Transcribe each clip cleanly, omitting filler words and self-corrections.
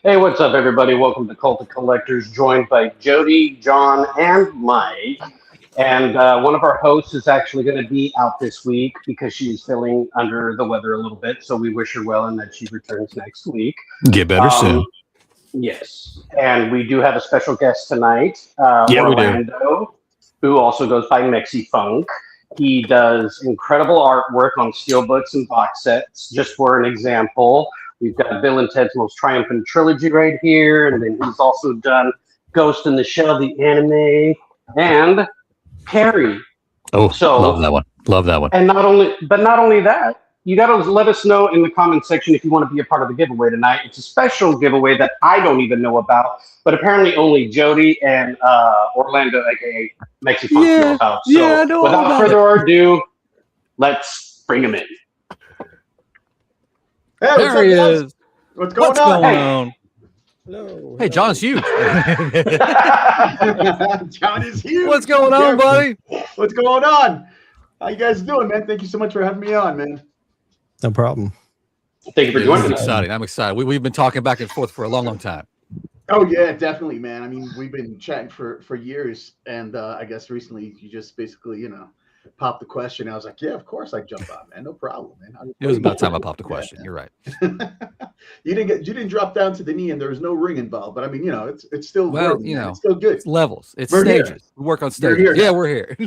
Hey, what's up, everybody? Welcome to Cult of Collectors, joined by Jody, John, and Mike. And one of our hosts is actually going to be out this week because she's feeling under the weather a little bit. So we wish her well and that she returns next week. Get better soon. Yes. And we do have a special guest tonight, Yeah, Orlando, who also goes by Mexifunk. He does incredible artwork on steelbooks and box sets. Just for an example, we've got Bill and Ted's Most Triumphant Trilogy right here, and then he's also done Ghost in the Shell, the anime, and Carrie. Oh, so love that one. Love that one. And not only that, you got to let us know in the comment section if you want to be a part of the giveaway tonight. It's a special giveaway that I don't even know about, but apparently only Jody and Orlando, aka Mexifunk, know about. So without further ado, let's bring him in. Hey, there he is. What's going on? Hello. Hey, John's huge. John is huge. What's going on, buddy? What's going on? How you guys doing, man? Thank you so much for having me on, man. No problem. Thank you for joining us. This is exciting. I'm excited. We've been talking back and forth for a long, long time. Oh, yeah, definitely, man. I mean, we've been chatting for years, and I guess recently you just basically, popped the question. I was like, yeah, of course I jump on, man. No problem, man. It was about time I popped the question. You're right. You didn't drop down to the knee, and there was no ring involved. But I mean, it's still worthy, it's still good. It's levels. It's we're stages. Here. We work on stages. Yeah, we're here.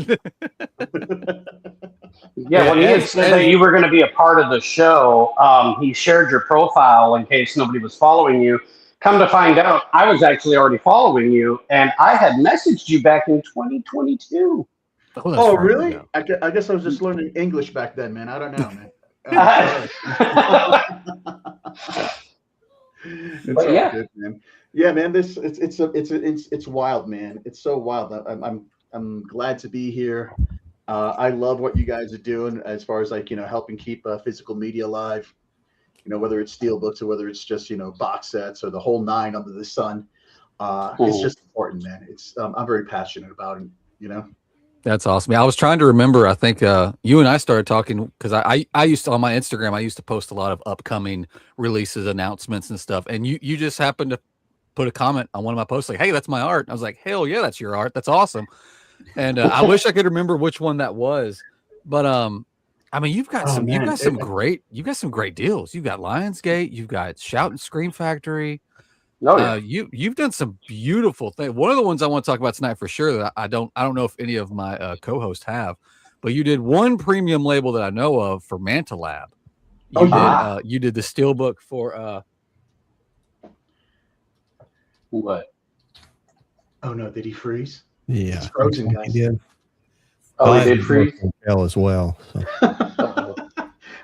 Yeah, when he had said that you were going to be a part of the show, he shared your profile in case nobody was following you. Come to find out, I was actually already following you, and I had messaged you back in 2022. Oh, really? I guess I was just learning English back then, man. I don't know, man. But yeah, good, man. Yeah, man. It's wild, man. It's so wild. I'm glad to be here. I love what you guys are doing as far as helping keep physical media alive. Whether it's steelbooks or whether it's just box sets or the whole nine under the sun. It's just important, man. I'm very passionate about it. That's awesome. I was trying to remember. I think you and I started talking because I used to, on my Instagram, I used to post a lot of upcoming releases, announcements, and stuff. And you just happened to put a comment on one of my posts like, "Hey, that's my art." And I was like, "Hell yeah, that's your art. That's awesome." And I wish I could remember which one that was. But I mean, you've got some great deals. You've got Lionsgate. You've got Shout and Scream Factory. Oh, yeah. You've done some beautiful things. One of the ones I want to talk about tonight for sure that I don't know if any of my co-hosts have, but you did one premium label that I know of for Manta Lab. You did the steelbook for what? Oh no, did he freeze? Yeah, it's frozen, guys. He did. Oh, he did freeze as well. So.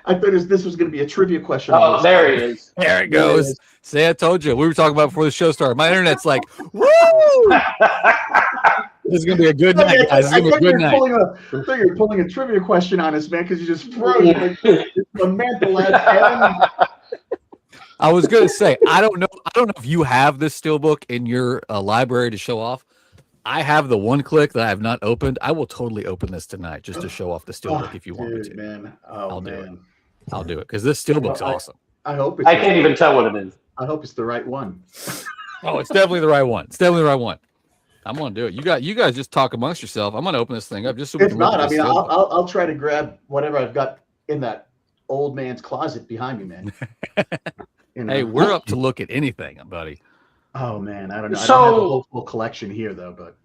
I thought this was going to be a trivia question. Oh, there he is. There it goes. See, I told you. We were talking about before the show started. My internet's like, woo! This is going to be a good night, guys. It's going to be a good night. I thought you were pulling a trivia question on us, man, because you just froze. The Manta Lab. I was going to say, I don't know if you have this steelbook in your library to show off. I have the one click that I have not opened. I will totally open this tonight just to show off the steelbook if you want me to. Man. I'll do it because this steelbook's awesome. I hope I can't even tell what it is. I hope it's the right one. Oh, it's definitely the right one. It's definitely the right one. I'm gonna do it. You guys just talk amongst yourself. I'm gonna open this thing up just so we can. If not, I mean, steelbook. I'll try to grab whatever I've got in that old man's closet behind me, man. Hey, we're up to look at anything, buddy. Oh man, I don't know. I don't have a whole full collection here though, but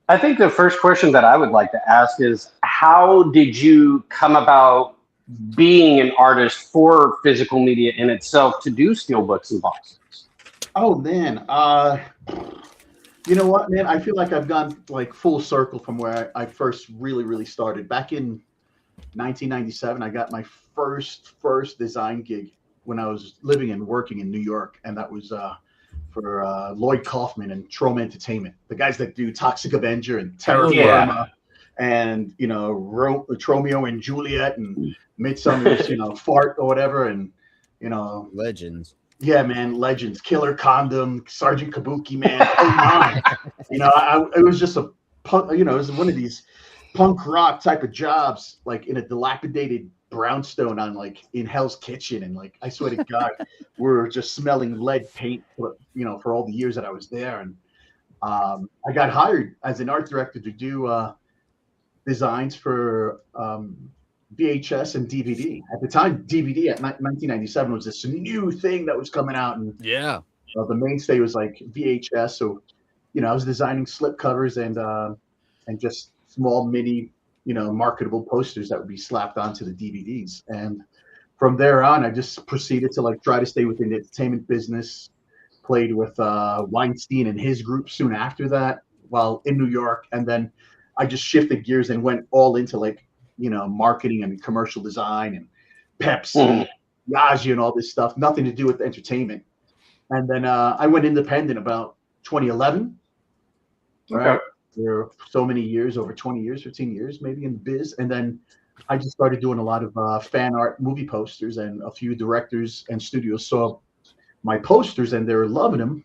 I think the first question that I would like to ask is, how did you come about being an artist for physical media in itself to do steelbooks and boxes? Oh man, you know what, man? I feel like I've gone like full circle from where I first really started. Back in 1997, I got my first design gig when I was living and working in New York, and that was for Lloyd Kaufman and Troma Entertainment, the guys that do Toxic Avenger and Terror Yeah. Firma, and Tromeo and Juliet and Midsummer's Fart or whatever, and Legends. yeah, man, Legends, Killer Condom, Sergeant Kabuki, man. Oh my, it was just a punk, it was one of these punk rock type of jobs, like in a dilapidated brownstone on like in Hell's Kitchen, and like I swear to God, we're just smelling lead paint, for all the years that I was there, and I got hired as an art director to do designs for VHS and DVD. At the time, DVD at 1997 was this new thing that was coming out, and Yeah. the mainstay was like VHS. So, I was designing slip covers and just small mini, marketable posters that would be slapped onto the DVDs. And from there on, I just proceeded to like try to stay within the entertainment business. Played with Weinstein and his group soon after that, while in New York, and then I just shifted gears and went all into like marketing and commercial design and Pepsi, Yaji, and all this stuff. Nothing to do with entertainment. And then I went independent about 2011. Right. There were so many years, over 20 years, 15 years, maybe in the biz. And then I just started doing a lot of fan art movie posters, and a few directors and studios saw my posters and they were loving them.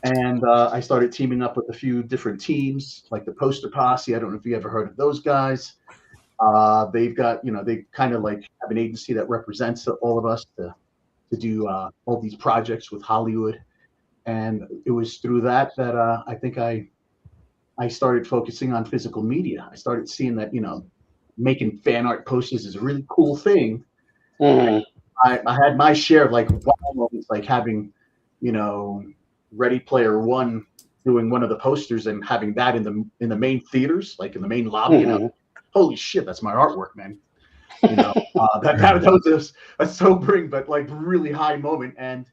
And I started teaming up with a few different teams, like the Poster Posse. I don't know if you ever heard of those guys. They've got, they kind of like have an agency that represents all of us to do all these projects with Hollywood. And it was through that I think I started focusing on physical media. I started seeing that, making fan art posters is a really cool thing. I had my share of like wow moments, like having, Ready Player One doing one of the posters and having that in the main theaters, like in the main lobby. Holy shit, that's my artwork, man. That was a sobering but like really high moment. And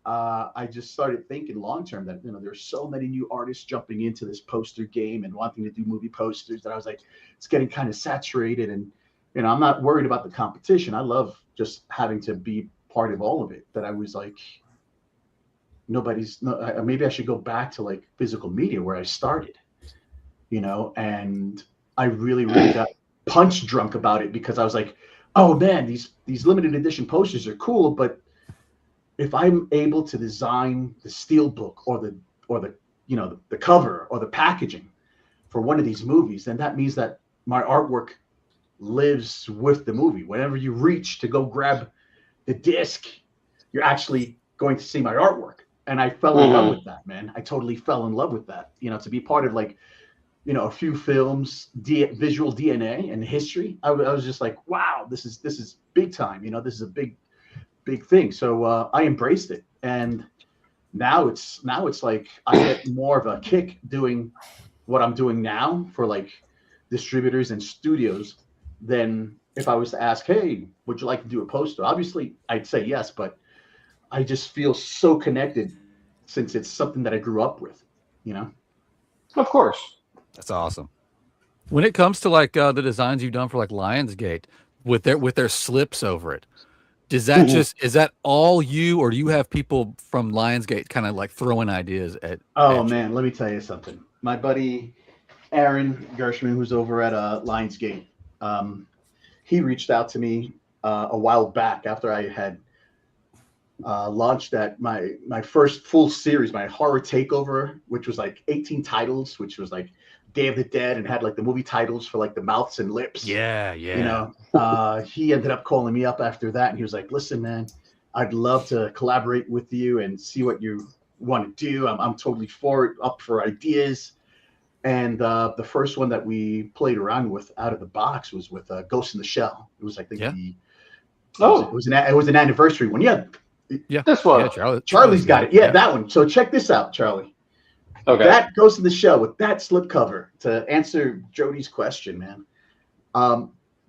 I just started thinking long term that there's so many new artists jumping into this poster game and wanting to do movie posters that I was like, it's getting kind of saturated. And I'm not worried about the competition. I love just having to be part of all of it. That I was like, maybe I should go back to like physical media where I started, and I really got punch drunk about it, because I was like, oh man, these limited edition posters are cool, but if I'm able to design the steel book or the cover or the packaging for one of these movies, then that means that my artwork lives with the movie. Whenever you reach to go grab the disc, you're actually going to see my artwork. And I fell in love with that, man. I totally fell in love with that. To be part of like, a few films, visual DNA and history. I was just like, wow, this is big time. This is a big thing. So I embraced it, and now it's like I get more of a kick doing what I'm doing now for like distributors and studios than if I was to ask, hey, would you like to do a poster? Obviously, I'd say yes, but I just feel so connected since it's something that I grew up with, Of course. That's awesome. When it comes to like the designs you've done for like Lionsgate with their slips over it, does that is that all you, or do you have people from Lionsgate kind of like throwing ideas at? Oh man, let me tell you something. My buddy Aaron Gershman, who's over at Lionsgate, he reached out to me a while back after I had launched my first full series, my horror takeover, which was like 18 titles, which was like Day of the Dead, and had like the movie titles for like the mouths and lips. Yeah. He ended up calling me up after that, and he was like, listen, man, I'd love to collaborate with you and see what you want to do. I'm totally up for ideas. And the first one that we played around with out of the box was with Ghost in the Shell. It was, I think, it was an anniversary one. Yeah, this one. Yeah, Charlie's got it. Yeah, that one. So check this out, Charlie. Okay. That Ghost in the Shell with that slipcover, to answer Jody's question, man.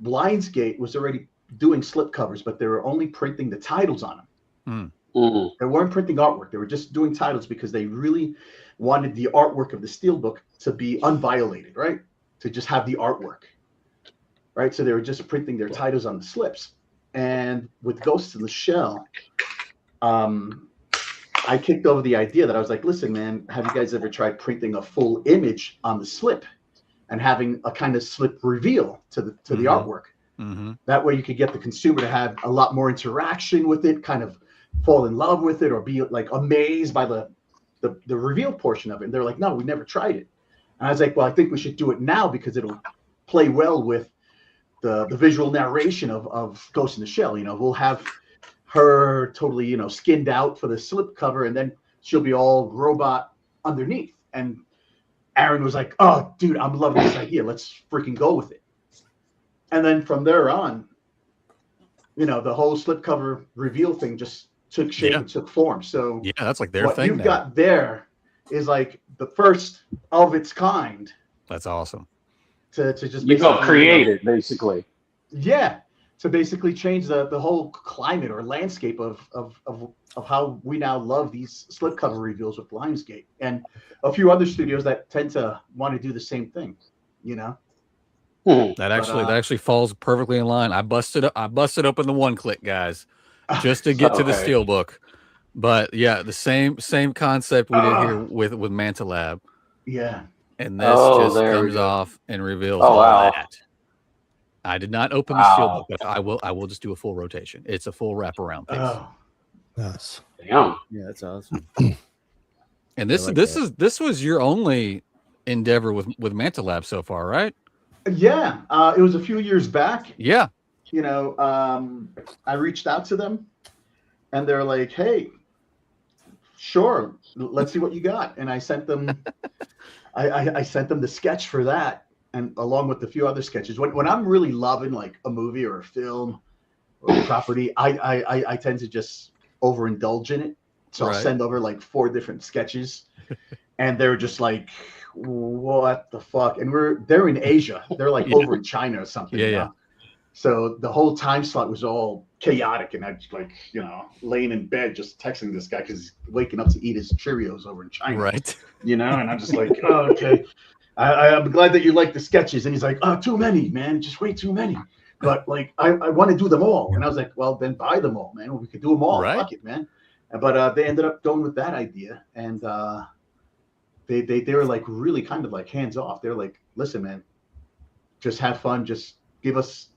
Lionsgate was already doing slipcovers, but they were only printing the titles on them. They weren't printing artwork. They were just doing titles because they really wanted the artwork of the steelbook to be unviolated, right? To just have the artwork, right? So they were just printing their titles on the slips. And with Ghost in the Shell, I kicked over the idea that I was like, listen, man, have you guys ever tried printing a full image on the slip and having a kind of slip reveal to the artwork? That way you could get the consumer to have a lot more interaction with it, kind of fall in love with it, or be like amazed by the reveal portion of it. And they're like, no, we never tried it. And I was like, well, I think we should do it now because it'll play well with the visual narration of Ghost in the Shell. You know, we'll have her totally, you know, skinned out for the slip cover, and then she'll be all robot underneath. And Aaron was like, oh, dude, I'm loving this idea. Let's freaking go with it. And then from there on, you know, the whole slipcover reveal thing just took shape and took form. So yeah, that's like their what thing. You've now. got there is like the first of its kind. That's awesome. To just you go create it, basically. Yeah, to basically change the whole climate or landscape of how we now love these slipcover reveals with Lionsgate, and a few other studios that tend to want to do the same thing. You know. That actually falls perfectly in line. I busted open the one click, guys, just to get to the Steelbook. But yeah, the same concept we did here with Manta Lab. Yeah. And this just comes off and reveals all that. I did not open the Steelbook, but I will just do a full rotation. It's a full wraparound piece. Oh. Yes. Damn. Yeah, that's awesome. And this was your only endeavor with Manta Lab so far, right? Yeah, it was a few years back. Yeah. You know, I reached out to them and they're like, hey, sure, let's see what you got. And I sent them, I sent them the sketch for that, and along with a few other sketches. When I'm really loving like a movie or a film or a property, I tend to just overindulge in it. So I'll send over like 4 different sketches, and they're just like, what the fuck? And they're in Asia. They're like over in China or something. Yeah. So the whole time slot was all chaotic, and I was like, you know, laying in bed just texting this guy because he's waking up to eat his Cheerios over in China. Right. You know, and I'm just like, oh, okay. I'm glad that you like the sketches. And he's like, oh, too many, man. Just way too many. But like, I want to do them all. And I was like, well, then buy them all, man. We could do them all. Right. Fuck it, man. But they ended up going with that idea, and they were like really kind of like hands off. They're like, listen, man, just have fun. Just give us,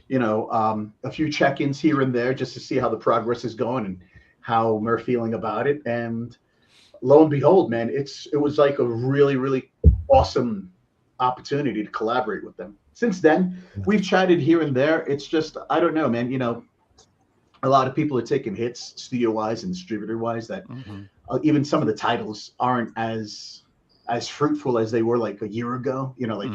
you know, a few check-ins here and there just to see how the progress is going and how we're feeling about it. And lo and behold, man, it was like a really, really awesome opportunity to collaborate with them. Since then, we've chatted here and there. It's just, I don't know, man, you know, a lot of people are taking hits studio-wise and distributor-wise that even some of the titles aren't as fruitful as they were like a year ago. You know, like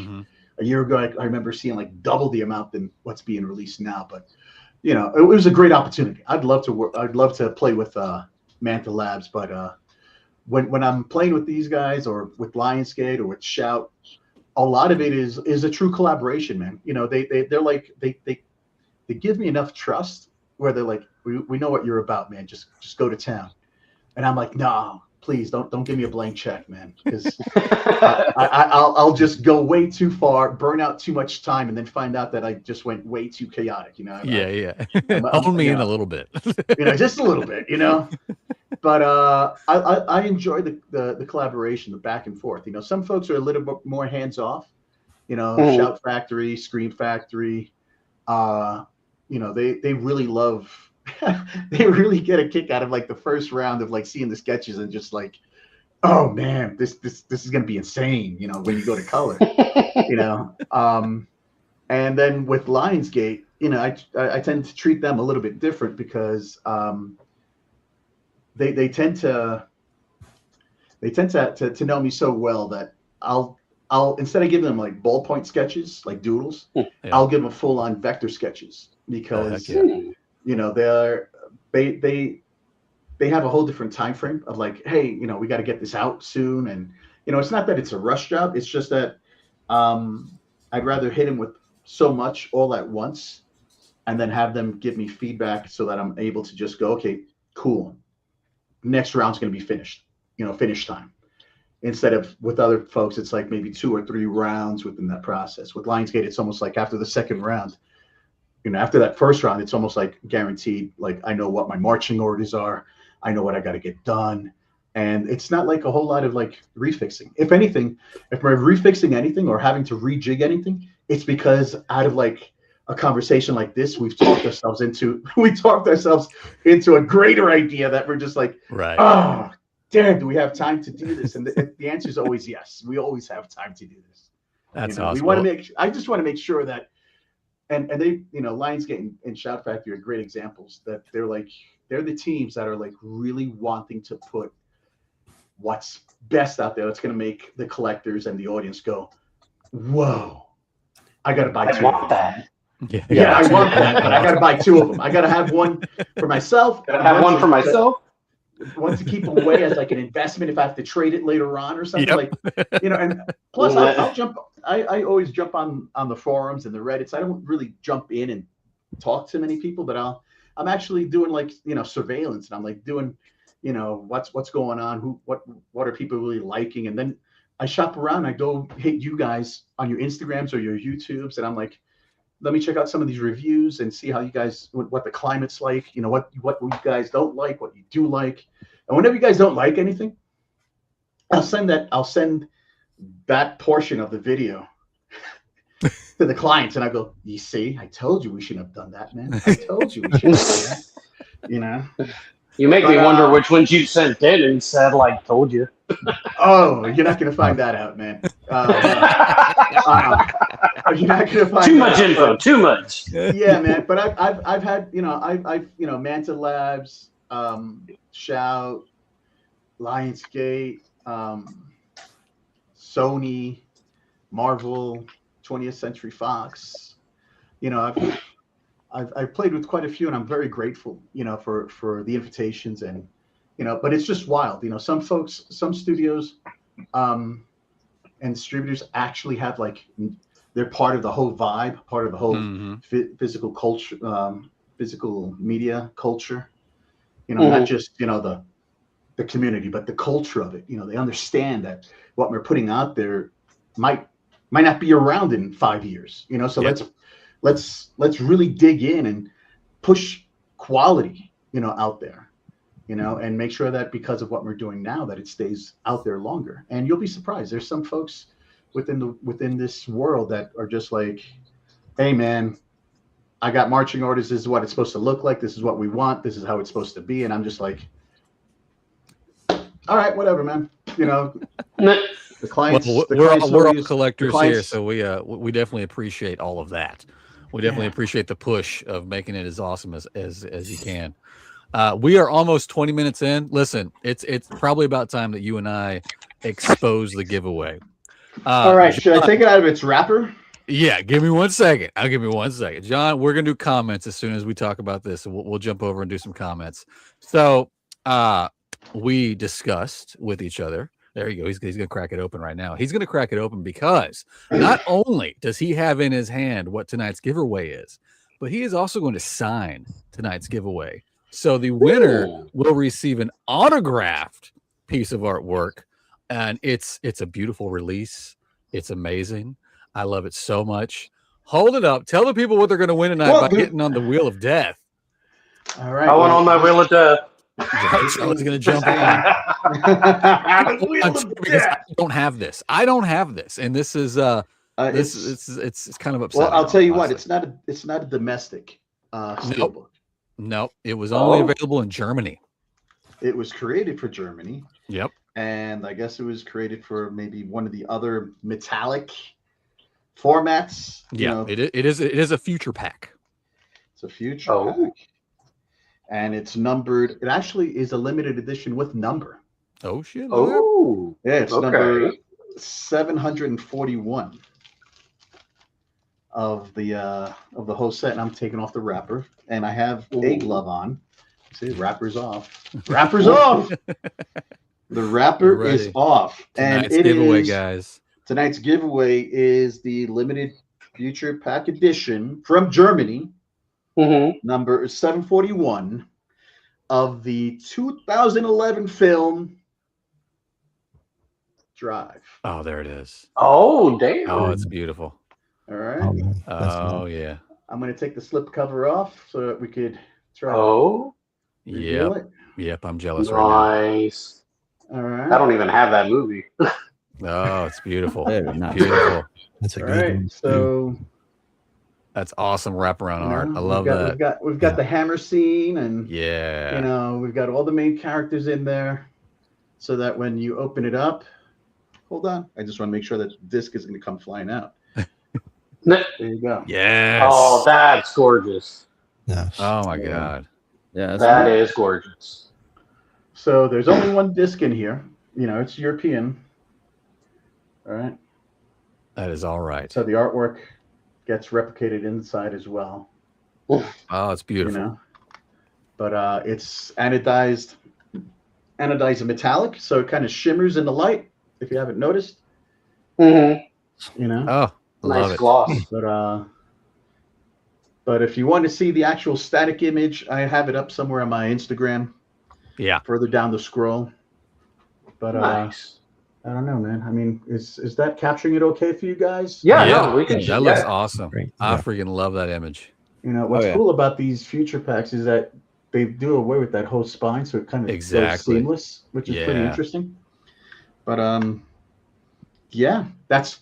a year ago, I remember seeing like double the amount than what's being released now. But you know, it was a great opportunity. I'd love to play with Manta Labs, but when I'm playing with these guys or with Lionsgate or with Shout, a lot of it is a true collaboration, man. You know, they're like they give me enough trust where they're like, we know what you're about, man. Just go to town. And I'm like, no, please don't give me a blank check, man, because I'll just go way too far, burn out too much time, and then find out that I just went way too chaotic. You know? Hold me in a little bit. You know, just a little bit. You know. But I enjoy the collaboration, the back and forth. You know, some folks are a little bit more hands off. You know, Shout Factory, Scream Factory. You know, they really love. They really get a kick out of like the first round of like seeing the sketches and just like, oh man, this is gonna be insane. You know, when you go to color. You know, and then with Lionsgate, you know, I tend to treat them a little bit different because they tend to know me so well that I'll instead of giving them like ballpoint sketches, like doodles, I'll give them full on vector sketches because you know they have a whole different time frame of like, hey, you know, we got to get this out soon, and you know, it's not that it's a rush job, it's just that I'd rather hit them with so much all at once and then have them give me feedback so that I'm able to just go, okay, cool, next round's going to be finished, you know, finish time. Instead of with other folks, it's like maybe 2 or 3 rounds within that process. With Lionsgate, it's almost like after the second round, after that first round, it's almost like guaranteed. Like I know what my marching orders are. I know what I got to get done. And it's not like a whole lot of like refixing. If anything, if we're refixing anything or having to rejig anything, it's because out of like a conversation like this, we talked ourselves into a greater idea that we're just like, Right. oh, damn, do we have time to do this? And the answer is always yes. We always have time to do this. That's We awesome. want to I just want to make sure that, and they, Lionsgate and Shout Factory are great examples that they're the teams that are like really wanting to put what's best out there that's going to make the collectors and the audience go, whoa, I got to buy two of them. That. Yeah, I want that, but I got to buy two of them. I got to have one for myself. Gotta have one for myself. One to keep away as like an investment if I have to trade it later on or something and plus I'll jump. I always jump on the forums and the Reddits. I don't really jump in and talk to many people, but I'm actually doing like, surveillance, and I'm like doing, what's going on, what are people really liking, and then I shop around. I go hit you guys on your Instagrams or your YouTubes, and I'm like, let me check out some of these reviews and see how you guys, what the climate's like, what you guys don't like, what you do like. And whenever you guys don't like anything, I'll send that portion of the video to the clients, and I go, you see, I told you we shouldn't have done that, man. I told you we shouldn't have done that. You make me wonder which ones you sent in and said, like, told you. Oh, you're not going to find that out, man. You're not going to find too much info. Too much. Yeah, man. But I've had, I've Manta Labs, Shout, Lionsgate, Sony, Marvel, 20th Century Fox. I've played with quite a few, and I'm very grateful, for the invitations, and but it's just wild. Some folks, some studios, and distributors actually have they're part of the whole vibe, part of the whole physical culture, physical media culture. Not just the community, but the culture of it. They understand that what we're putting out there might not be around in 5 years. So let's really dig in and push quality, out there, and make sure that because of what we're doing now, that it stays out there longer. And you'll be surprised. There's some folks within this world that are just like, hey man, I got marching orders. This is what it's supposed to look like. This is what we want. This is how it's supposed to be. And I'm just like, all right, whatever, man. The clients. We're all collectors here, so we definitely appreciate all of that. We definitely appreciate the push of making it as awesome as you can. We are almost 20 minutes in. Listen, it's probably about time that you and I expose the giveaway. All right, should I take it out of its wrapper? Yeah, give me 1 second. I'll give you 1 second. John, we're gonna do comments as soon as we talk about this, and we'll jump over and do some comments. So we discussed with each other. There you go. He's gonna crack it open right now. He's gonna crack it open because not only does he have in his hand what tonight's giveaway is, but he is also going to sign tonight's giveaway. So the winner will receive an autographed piece of artwork, and it's a beautiful release. It's amazing. I love it so much. Hold it up. Tell the people what they're going to win tonight by getting on the Wheel of Death. All right. I went on my Wheel of Death. Charlie's going to jump on. Because I don't have this. And this is it's kind of upsetting. Well, I'll tell you what. It's not a domestic steelbook. Nope. It was only available in Germany. It was created for Germany. Yep. And I guess it was created for maybe one of the other metallic formats. Yeah, it is a future pack. It's a future pack. And it's numbered. It actually is a limited edition with number. Oh shit. Oh. Yeah, it's number 741 of the whole set, and I'm taking off the wrapper, and I have a glove on. See, wrapper's off. Wrapper's off. The wrapper is off. Tonight's giveaway, guys. Tonight's giveaway is the limited future pack edition from Germany, number 741 of the 2011 film Drive. Oh, there it is. Oh, damn. Oh, it's beautiful. All right. Oh, yeah. I'm going to take the slip cover off so that we could try Oh, to reveal Yep. it. Yep. I'm jealous right nice. All right. I don't even have that movie. now. Oh, it's beautiful. Very nice. Beautiful. That's a All good right. one. too. So That's awesome wraparound you know, art. I love that. We've got Yeah. the hammer scene, and Yeah. you know, we've got all the main characters in there, so that when you open it up, hold on, I just want to make sure that the disc is going to come flying out. There you go. Yes. Oh, that's gorgeous. Nice. Oh my Yeah. God. Yeah, that's That nice. is gorgeous. So there's only one disc in here. You know, it's European. All right. That is all right. So the artwork gets replicated inside as well. Oh, it's beautiful. You know, but it's anodized and metallic, so it kind of shimmers in the light. If you haven't noticed, Mm-hmm. you know. Oh, I love Nice it. gloss. But if you want to see the actual static image, I have it up somewhere on my Instagram, Yeah. further down the scroll. But Nice. I don't know, man. I mean, is that capturing it okay for you guys? Yeah, Yeah. no, we can. That looks Yeah. awesome. Great. I Yeah. freaking love that image. You know, what's Oh, yeah. cool about these future packs is that they do away with that whole spine, so it kind of goes Exactly. seamless, which is pretty Yeah. interesting. But yeah, that's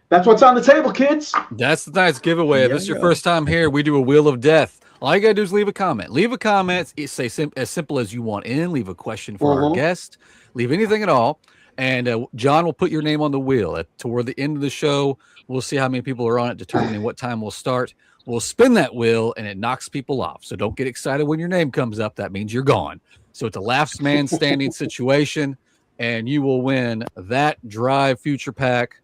what's on the table, kids. That's the nice giveaway. If There this is you your go. first time here, we do a Wheel of Death. All you got to do is leave a comment. Leave a comment. Say as simple as you want in. Leave a question for our Mhm. guest. Leave anything at all. And John will put your name on the wheel. Toward the end of the show, we'll see how many people are on it, determining what time we'll start. We'll spin that wheel, and it knocks people off. So don't get excited when your name comes up. That means you're gone. So it's a last man standing situation, and you will win that Drive Future Pack.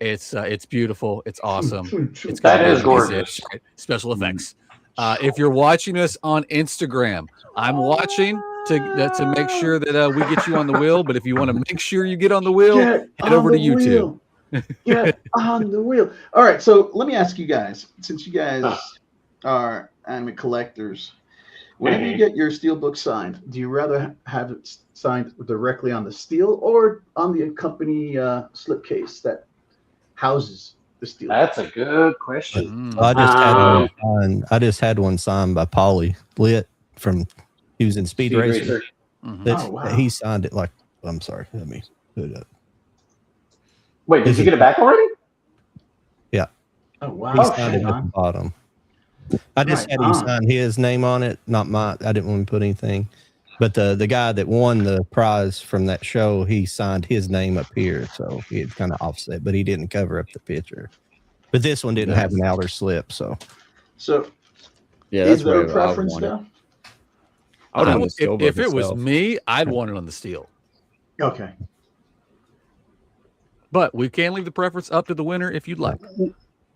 It's beautiful. It's awesome. It's got That is amazing gorgeous. special effects. If you're watching us on Instagram, I'm watching to make sure that we get you on the wheel. But if you want to make sure you get on the wheel, Get head on over to the YouTube. wheel. Get on the wheel. All right, so let me ask you guys, since you guys are anime collectors, whenever you get your steelbook signed, do you rather have it signed directly on the steel or on the company slipcase that houses the steel? That's a good question. Well, I just had Um, one signed by Paulie Lit from he was in Speed Racer. Mhm. That's, Oh, wow. He signed it like I'm sorry. Let me put it up. Wait, did you get it back already? Oh, wow. He signed it Hang at the on. bottom. I just Right had him on. sign his name on it, not mine. I didn't want to put anything. But the guy that won the prize from that show, he signed his name up here, so he had kind of offset, but he didn't cover up the picture. But this one didn't have an outer slip, so So Yeah, is that's there where a I preference want it. though? I would want the If steelbook it was itself. me, I'd want it on the steel. Okay. But we can leave the preference up to the winner if you'd like.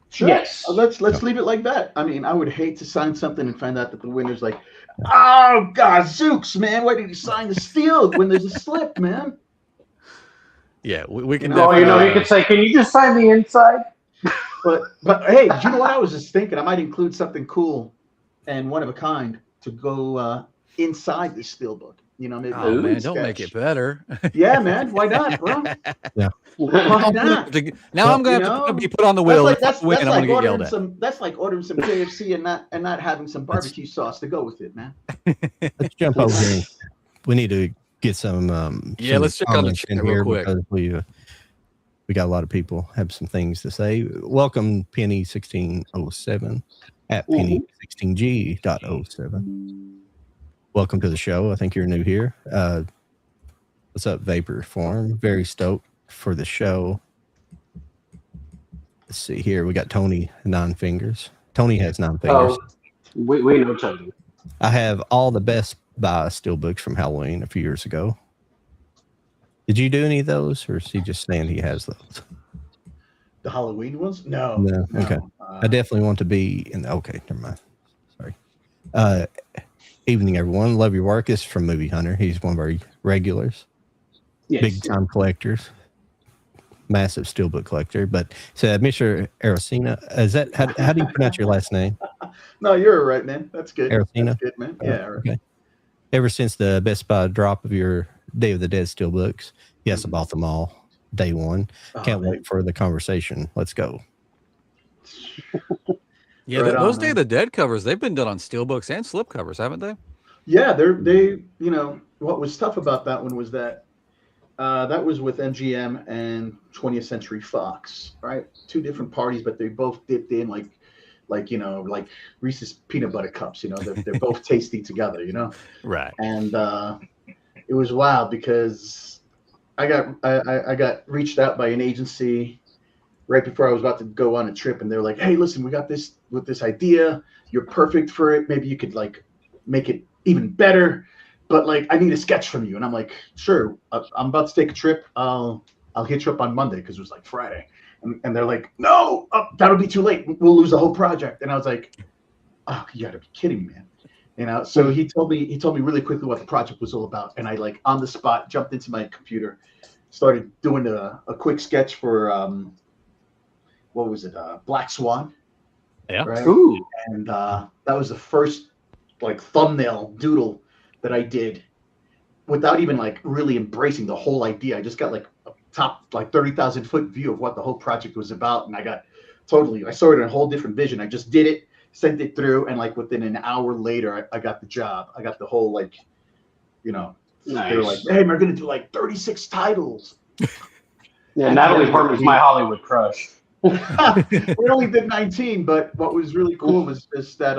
Sure. Yes. Let's leave it like that. I mean, I would hate to sign something and find out that the winner's like, oh God, Zooks, man, why did you sign the steel when there's a slip, man? Yeah, we can. Oh, definitely, you could say, can you just sign the inside? But hey, you know what? I was just thinking I might include something cool and one of a kind to go inside the steelbook. You know, maybe Oh a man, sketch. don't make it better. Yeah, man, why not, bro? Why not? Now I'm gonna You have to know, be put on the wheel. If I win, I'm gonna like get ordering yelled at. some. That's like ordering some KFC and not having some barbecue sauce to go with it, man. let's jump over here. We need to get some Yeah, some let's check on the comments chat real quick. because we got a lot of people have some things to say. Welcome Penny 1607 at Penny 16G.07. Welcome to the show. I think you're new here. What's up, Vapor Form? Very stoked for the show. Let's see here. We got Tony 9 Fingers. Tony has 9 fingers. Oh, we know Tony. I have all the Best Buy steelbooks from Halloween a few years ago. Did you do any of those, or is he just saying he has those? The Halloween ones? No. No. Okay. Uh, I definitely want to be in. Okay, never mind. Sorry. Evening, everyone. Love your work. This is from Movie Hunter. He's one of our regulars, Yes. big time collectors, massive steelbook collector. But so, Mr. Arocena, is that how do you pronounce your last name? no, you're right, man. That's good. Arocena? That's good, man. Yeah. Right. Okay. Ever since the Best Buy drop of your Day of the Dead steelbooks, yes, I bought them all day one. Oh, Can't man. wait for the conversation. Let's go. Yeah, Right those on, Day man. of the Dead covers, they've been done on steelbooks and slip covers, haven't they? Yeah, they what was tough about that one was that that was with MGM and 20th Century Fox, right? Two different parties, but they both dipped in like Reese's peanut butter cups. They're both tasty together. Right. And it was wild because I got reached out by an agency right before I was about to go on a trip, and they're like, "Hey, listen, we got this with this idea. You're perfect for it. Maybe you could like make it even better, but like I need a sketch from you." And I'm like, "Sure, I'm about to take a trip. I'll hit you up on Monday," because it was like Friday, and they're like, "No, that'll be too late. We'll lose the whole project." And I was like, "Oh, you got to be kidding me, man!" So he told me really quickly what the project was all about, and I like on the spot jumped into my computer, started doing a quick sketch for what was it? Black Swan. Yeah. Right. Ooh. And that was the first like thumbnail doodle that I did without even like really embracing the whole idea. I just got like a top like 30,000 foot view of what the whole project was about, and I saw it in a whole different vision. I just did it, sent it through, and like within an hour later, I got the job. I got the whole like, they were like, Nice. "Hey, we're gonna do like 36 titles." Yeah, Natalie Portman's my Hollywood crush. We only did 19, but what was really cool was just that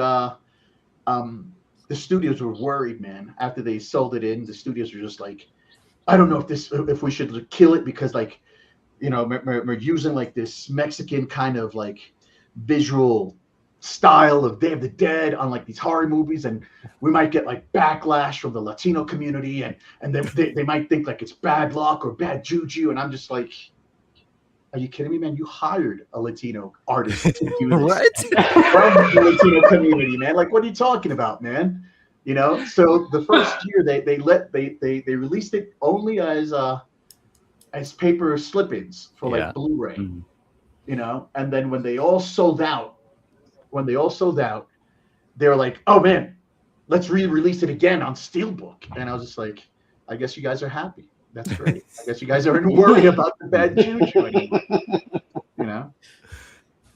the studios were worried, man. After they sold it in, the studios were just like, "I don't know if we should kill it because like, we're using like this Mexican kind of like visual style of Day of the Dead on like these horror movies, and we might get like backlash from the Latino community, and they might think like it's bad luck or bad juju." And I'm just like, are you kidding me, man? You hired a Latino artist to do this from the Latino community, man. Like, what are you talking about, man? So the first year they released it only as paper slip-ins for like Blu-ray, and then when they all sold out, they were like, "Oh man, let's re-release it again on Steelbook." And I was just like, I guess you guys are happy. That's great. I guess you guys aren't worried about the bad juju anymore. Yeah,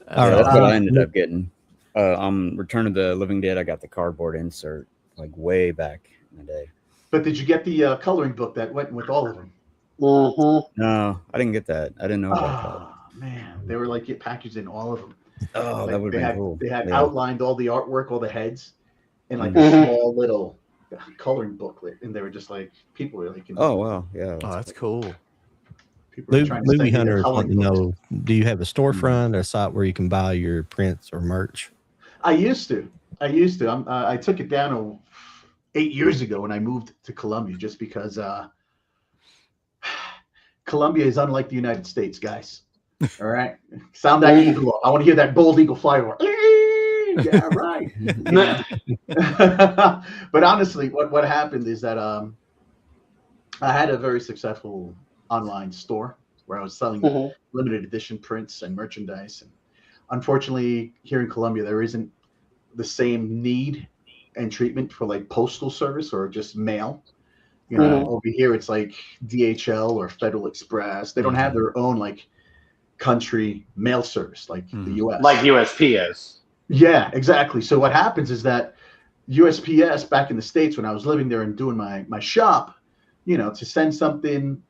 that's what I ended up getting. On Return of the Living Dead, I got the cardboard insert like way back in the day. But did you get the coloring book that went with all of them? Mm-hmm. No, I didn't get that. I didn't know about that. Oh man, they were like packaged in all of them. Oh, Like, that would have been cool. They had Yeah. outlined all the artwork, all the heads, in like a small little coloring booklet, and they were just like, people were like, Oh wow, yeah. Oh, that's cool. people were trying to Movie send you their Hunters want coloring to books. know: do you have a storefront or a site where you can buy your prints or merch? I used to. I took it down 8 years ago when I moved to Colombia, just because Colombia is unlike the United States, guys. All right, sound that eagle. I want to hear that bold eagle fly over. Yeah, right. But honestly, what happened is that I had a very successful online store where I was selling limited edition prints and merchandise. And unfortunately, here in Colombia, there isn't the same need and treatment for like postal service or just mail. Over here, it's like DHL or Federal Express. They don't have their own like country mail service like the US. Like USPS. Yeah, exactly. So what happens is that USPS back in the States, when I was living there and doing my shop, to send something,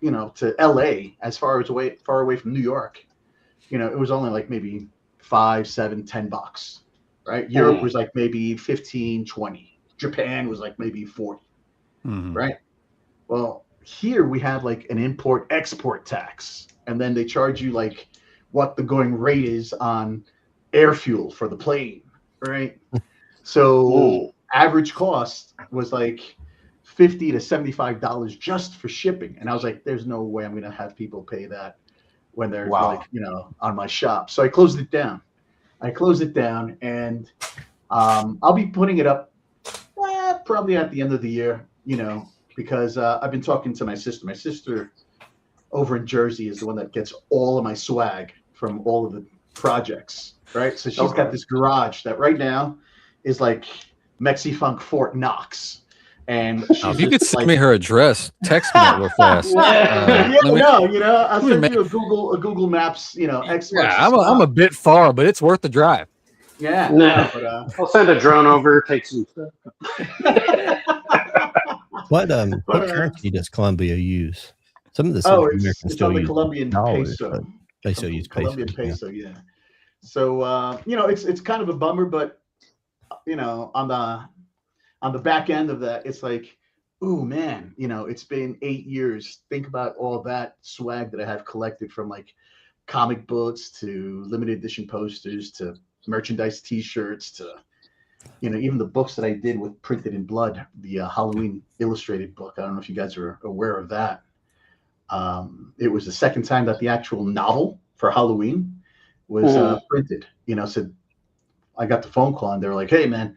to LA as far away from New York, it was only like maybe $5, $7, $10, right? Europe was like maybe 15, 20. Japan was like maybe 40, right? Well, here we have like an import-export tax, and then they charge you like what the going rate is on air fuel for the plane, right? So average cost was like $50 to $75 just for shipping, and I was like, "There's no way I'm going to have people pay that when they're like, on my shop." So I closed it down. And I'll be putting it up probably at the end of the year, because I've been talking to my sister. My sister over in Jersey is the one that gets all of my swag from all of the projects, right? So she's got this garage that right now is like Mexifunk Fort Knox. And if you could send me her address, text me that real fast. I'll send you a Google Maps, I'm a bit far, but it's worth the drive. Yeah. Nah. But, I'll send a drone over, take some stuff. What But, currency does Colombia use? Some of the oh, Central Americans it's still on the use Colombian dollars, peso. but they still use pesos. Colombian peso, yeah. So it's kind of a bummer, but on the back end of that, it's like, ooh man, it's been 8 years. Think about all that swag that I have collected, from like comic books to limited edition posters to merchandise T-shirts to even the books that I did with Printed in Blood, the Halloween illustrated book. I don't know if you guys are aware of that. It was the second time that the actual novel for Halloween was printed. So I got the phone call and they were like, "Hey man,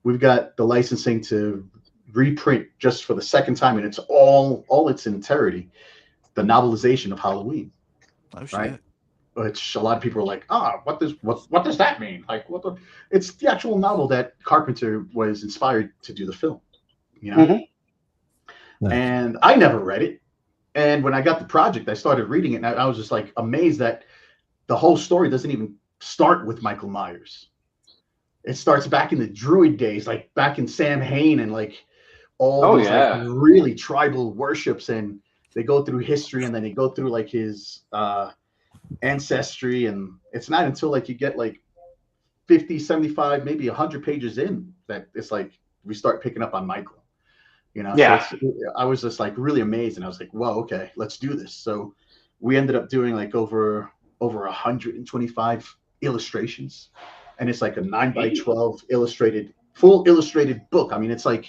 we've got the licensing to reprint just for the second time, and it's all its entirety, the novelization of Halloween." Oh shit. Right? Which a lot of people are like, what does that mean? Like, it's the actual novel that Carpenter was inspired to do the film, Nice. And I never read it. And when I got the project, I started reading it, and I was just like amazed that the whole story doesn't even start with Michael Myers. It starts back in the Druid days, like back in Sam Hain and like all these like really tribal worships, and they go through history, and then they go through like his ancestry, and it's not until like you get like 50, 75, maybe 100 pages in that it's like we start picking up on Michael. Yeah. So I was just like really amazed, and I was like, "Whoa, okay, let's do this." So we ended up doing like over 125 illustrations, and it's like a 9x12 full illustrated book. I mean, it's like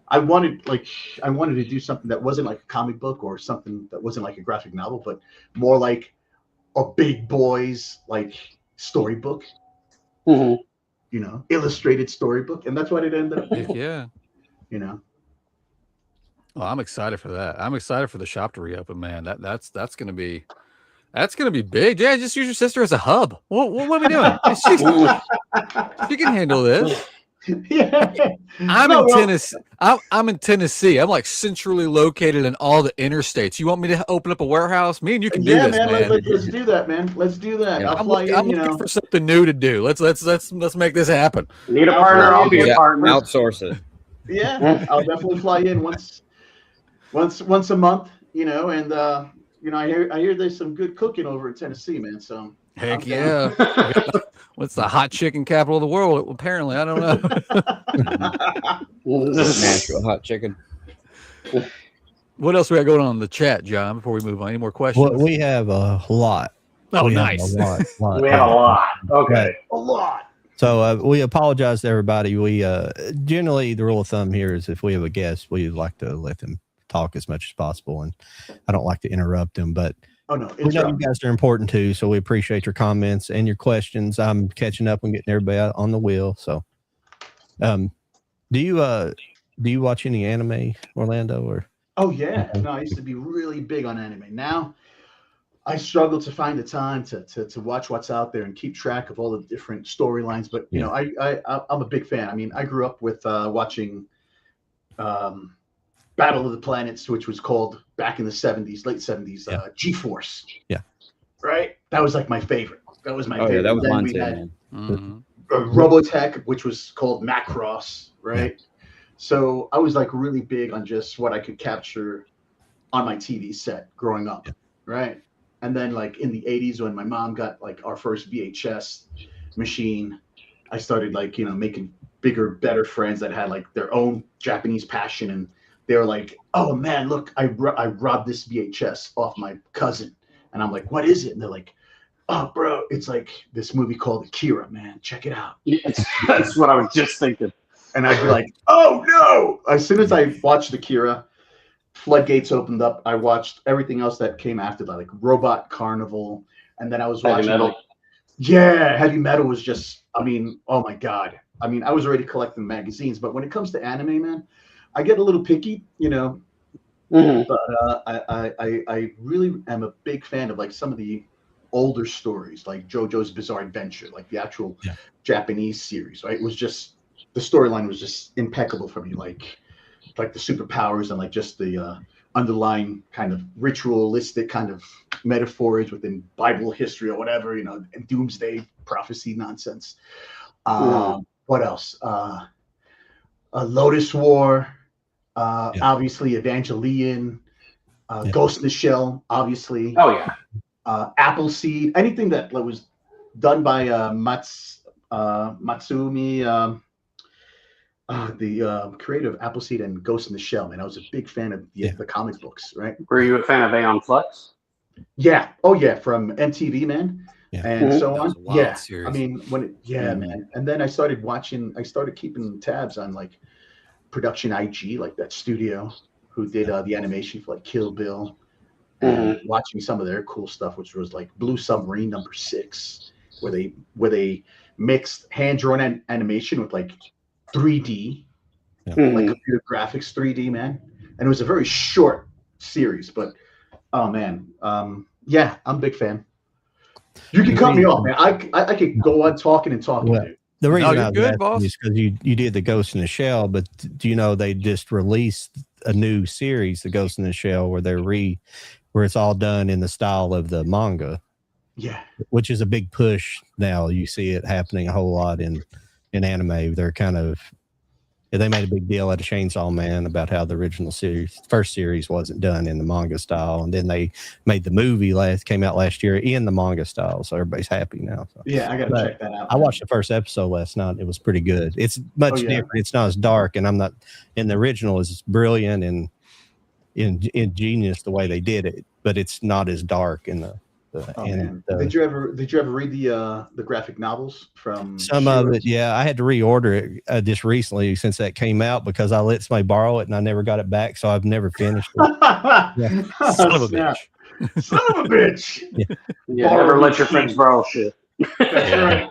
I wanted to do something that wasn't like a comic book or something that wasn't like a graphic novel, but more like a big boys like storybook, illustrated storybook, and that's what it ended up being. Yeah. Well, I'm excited for that. I'm excited for the shop to reopen, man. That's gonna be big. Yeah, just use your sister as a hub. What are we doing? She can handle this. Yeah. I'm in Tennessee. I'm in Tennessee. I'm like centrally located in all the interstates. You want me to open up a warehouse? Me and you can do this, man. Let's do that, man. Let's do that. Yeah. I'll fly I'm looking for something new to do. Let's make this happen. Need a partner? I'll be a partner. Outsource it. Yeah, I'll definitely fly in once a month. And I hear there's some good cooking over in Tennessee, man. So heck yeah. What's the hot chicken capital of the world? Apparently, I don't know. Nashville hot chicken. What else we got going on in the chat, John, before we move on? Any more questions? Well, we have a lot. Oh, we nice. Have a lot. We have a lot. Okay. a lot. So we apologize to everybody. We generally, the rule of thumb here is if we have a guest, we like to let them talk as much as possible, and I don't like to interrupt them, but we know you guys are important too, so we appreciate your comments and your questions. I'm catching up and getting everybody out on the wheel. So do you watch any anime, Orlando? Or Oh yeah, no, I used to be really big on anime. Now I struggle to find the time to watch what's out there and keep track of all the different storylines, but I'm a big fan. I mean, I grew up with watching Battle of the Planets, which was called back in the 70s, late 70s, G-Force. Yeah. Right? That was like my favorite. That was my favorite. Yeah, that was then mine we too, had man. Robotech, which was called Macross, right? Yeah. So I was like really big on just what I could capture on my TV set growing up, right? And then like in the 80s when my mom got like our first VHS machine, I started like, making bigger, better friends that had like their own Japanese passion, and they were like, "Oh man, look, I robbed this VHS off my cousin." And I'm like, "What is it?" And they're like, "Oh, bro, it's like this movie called Akira, man. Check it out." Yes, that's what I was just thinking. And I'd be like, "Oh no!" As soon as I watched Akira, floodgates opened up. I watched everything else that came after that, like Robot Carnival, and then I was watching Heavy Metal was just, I mean, oh my god. I mean, I was already collecting magazines, but when it comes to anime, man, I get a little picky, but I really am a big fan of like some of the older stories, like JoJo's Bizarre Adventure, like the actual Japanese series, right? It was just, the storyline was just impeccable for me, like the superpowers and like just the underlying kind of ritualistic kind of metaphors within Bible history or whatever, and doomsday prophecy nonsense. What else? Lotus War, obviously Evangelion, Ghost in the Shell, obviously. Oh yeah. Appleseed, anything that was done by Matsumi, the creator of Appleseed and Ghost in the Shell, man. I was a big fan of the comic books, right? Were you a fan of Aeon Flux? Yeah. Oh yeah, from MTV, man. Yeah. And so That on. was a wild Yeah. series. I mean, man. And then I started keeping tabs on like Production IG, like that studio who did the animation for like Kill Bill, and watching some of their cool stuff, which was like Blue Submarine #6, where they mixed hand-drawn animation with like 3D, like computer graphics 3D, man. And it was a very short series, but oh man, yeah, I'm a big fan. You can cut me off, man. I could go on talking and talking, dude. The reason you're I was good, asking boss. is because you did the Ghost in the Shell, but do you know they just released a new series, the Ghost in the Shell, where it's all done in the style of the manga. Yeah. Which is a big push now. You see it happening a whole lot in anime. They made a big deal out of Chainsaw Man about how the original first series wasn't done in the manga style, and then they made the movie came out last year in the manga style, so everybody's happy now. So. Yeah, I gotta check that out. I watched the first episode last night. It was pretty good. It's much different. It's not as dark, and the original is brilliant and ingenious the way they did it, but it's not as dark in the. Did you ever read the graphic novels from some of it? Yeah, I had to reorder it just recently since that came out because I let somebody borrow it and I never got it back, so I've never finished it. Son of a bitch! Son of a bitch! Yeah, never let your friends borrow shit. That's right.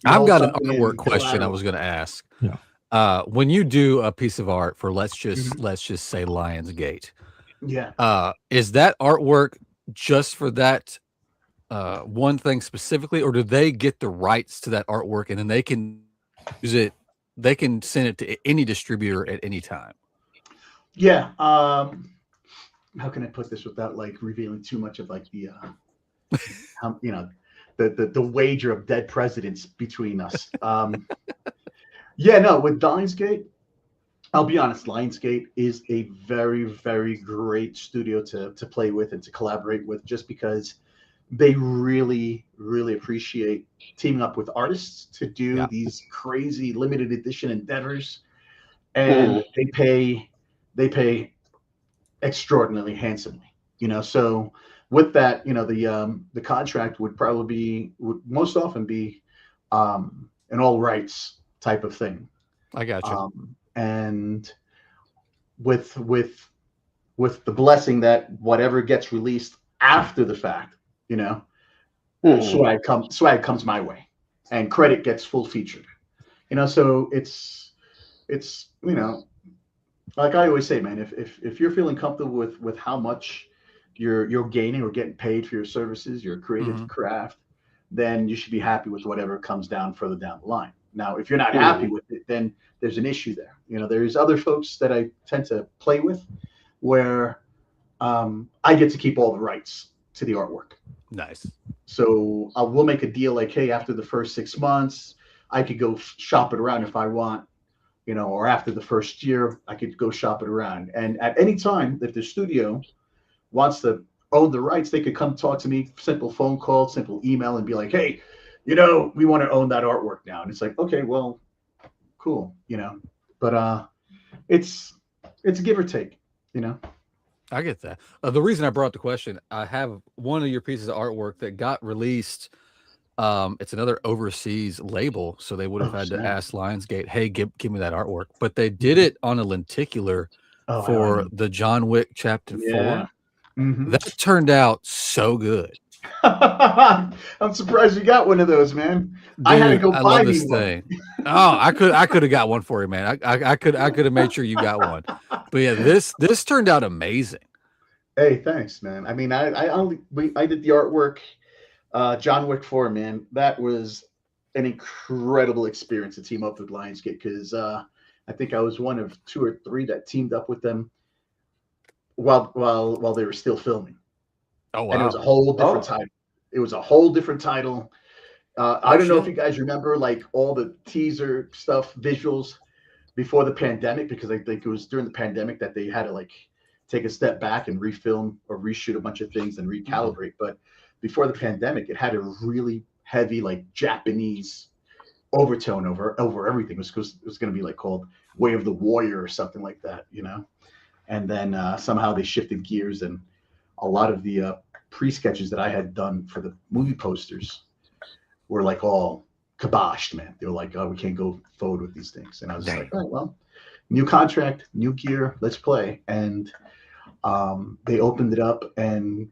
I've got an artwork question I was going to ask. Yeah. When you do a piece of art for let's just say Lionsgate, is that artwork just for that one thing specifically, or do they get the rights to that artwork and then they can use it? They can send it to any distributor at any time. Yeah. How can I put this without like revealing too much of like the the wager of dead presidents between us? Yeah, no, with Lionsgate, I'll be honest, Lionsgate is a very, very great studio to play with and to collaborate with, just because they really, really appreciate teaming up with artists to do these crazy limited edition endeavors, and they pay extraordinarily handsomely. So with that, the contract would most often be an all rights type of thing. I got you. And with the blessing that whatever gets released after the fact, swag comes my way, and credit gets full featured. So it's like I always say, man, if you're feeling comfortable with how much you're gaining or getting paid for your services, your creative craft, then you should be happy with whatever comes down further down the line. Now, if you're not happy with it, then there's an issue there. There's other folks that I tend to play with where I get to keep all the rights to the artwork. Nice. So we'll make a deal like, hey, after the first 6 months, I could go shop it around if I want, or after the first year, I could go shop it around. And at any time, if the studio wants to own the rights, they could come talk to me, simple phone call, simple email, and be like, hey, we want to own that artwork now. And it's like, okay, well, cool, but it's a give or take, I get that. The reason I brought the question, I have one of your pieces of artwork that got released. It's another overseas label, so they would have had to ask Lionsgate, hey, give me that artwork. But they did it on a lenticular for the John Wick Chapter 4. That turned out so good. I'm surprised you got one of those, man. Dude, I had to go buy this thing. Oh, I could have got one for you, man. I could have made sure you got one. But yeah, this turned out amazing. Hey, thanks, man. I mean, I did the artwork, John Wick 4, man. That was an incredible experience to team up with Lionsgate, because I think I was one of 2 or 3 that teamed up with them while they were still filming. Oh and it was wow. a whole different Oh. title. It was a whole different title. I don't know if shit. you guys remember like all the teaser stuff, visuals before the pandemic, because I think it was during the pandemic that they had to like take a step back and refilm or reshoot a bunch of things and recalibrate. But before the pandemic, it had a really heavy like Japanese overtone over everything. It was going to be like called Way of the Warrior or something like that, you know. And then somehow they shifted gears, and a lot of the pre-sketches that I had done for the movie posters were like all kiboshed, man. They were like, oh, we can't go forward with these things. And I was just like, all right, well, new contract, new gear, let's play. And they opened it up and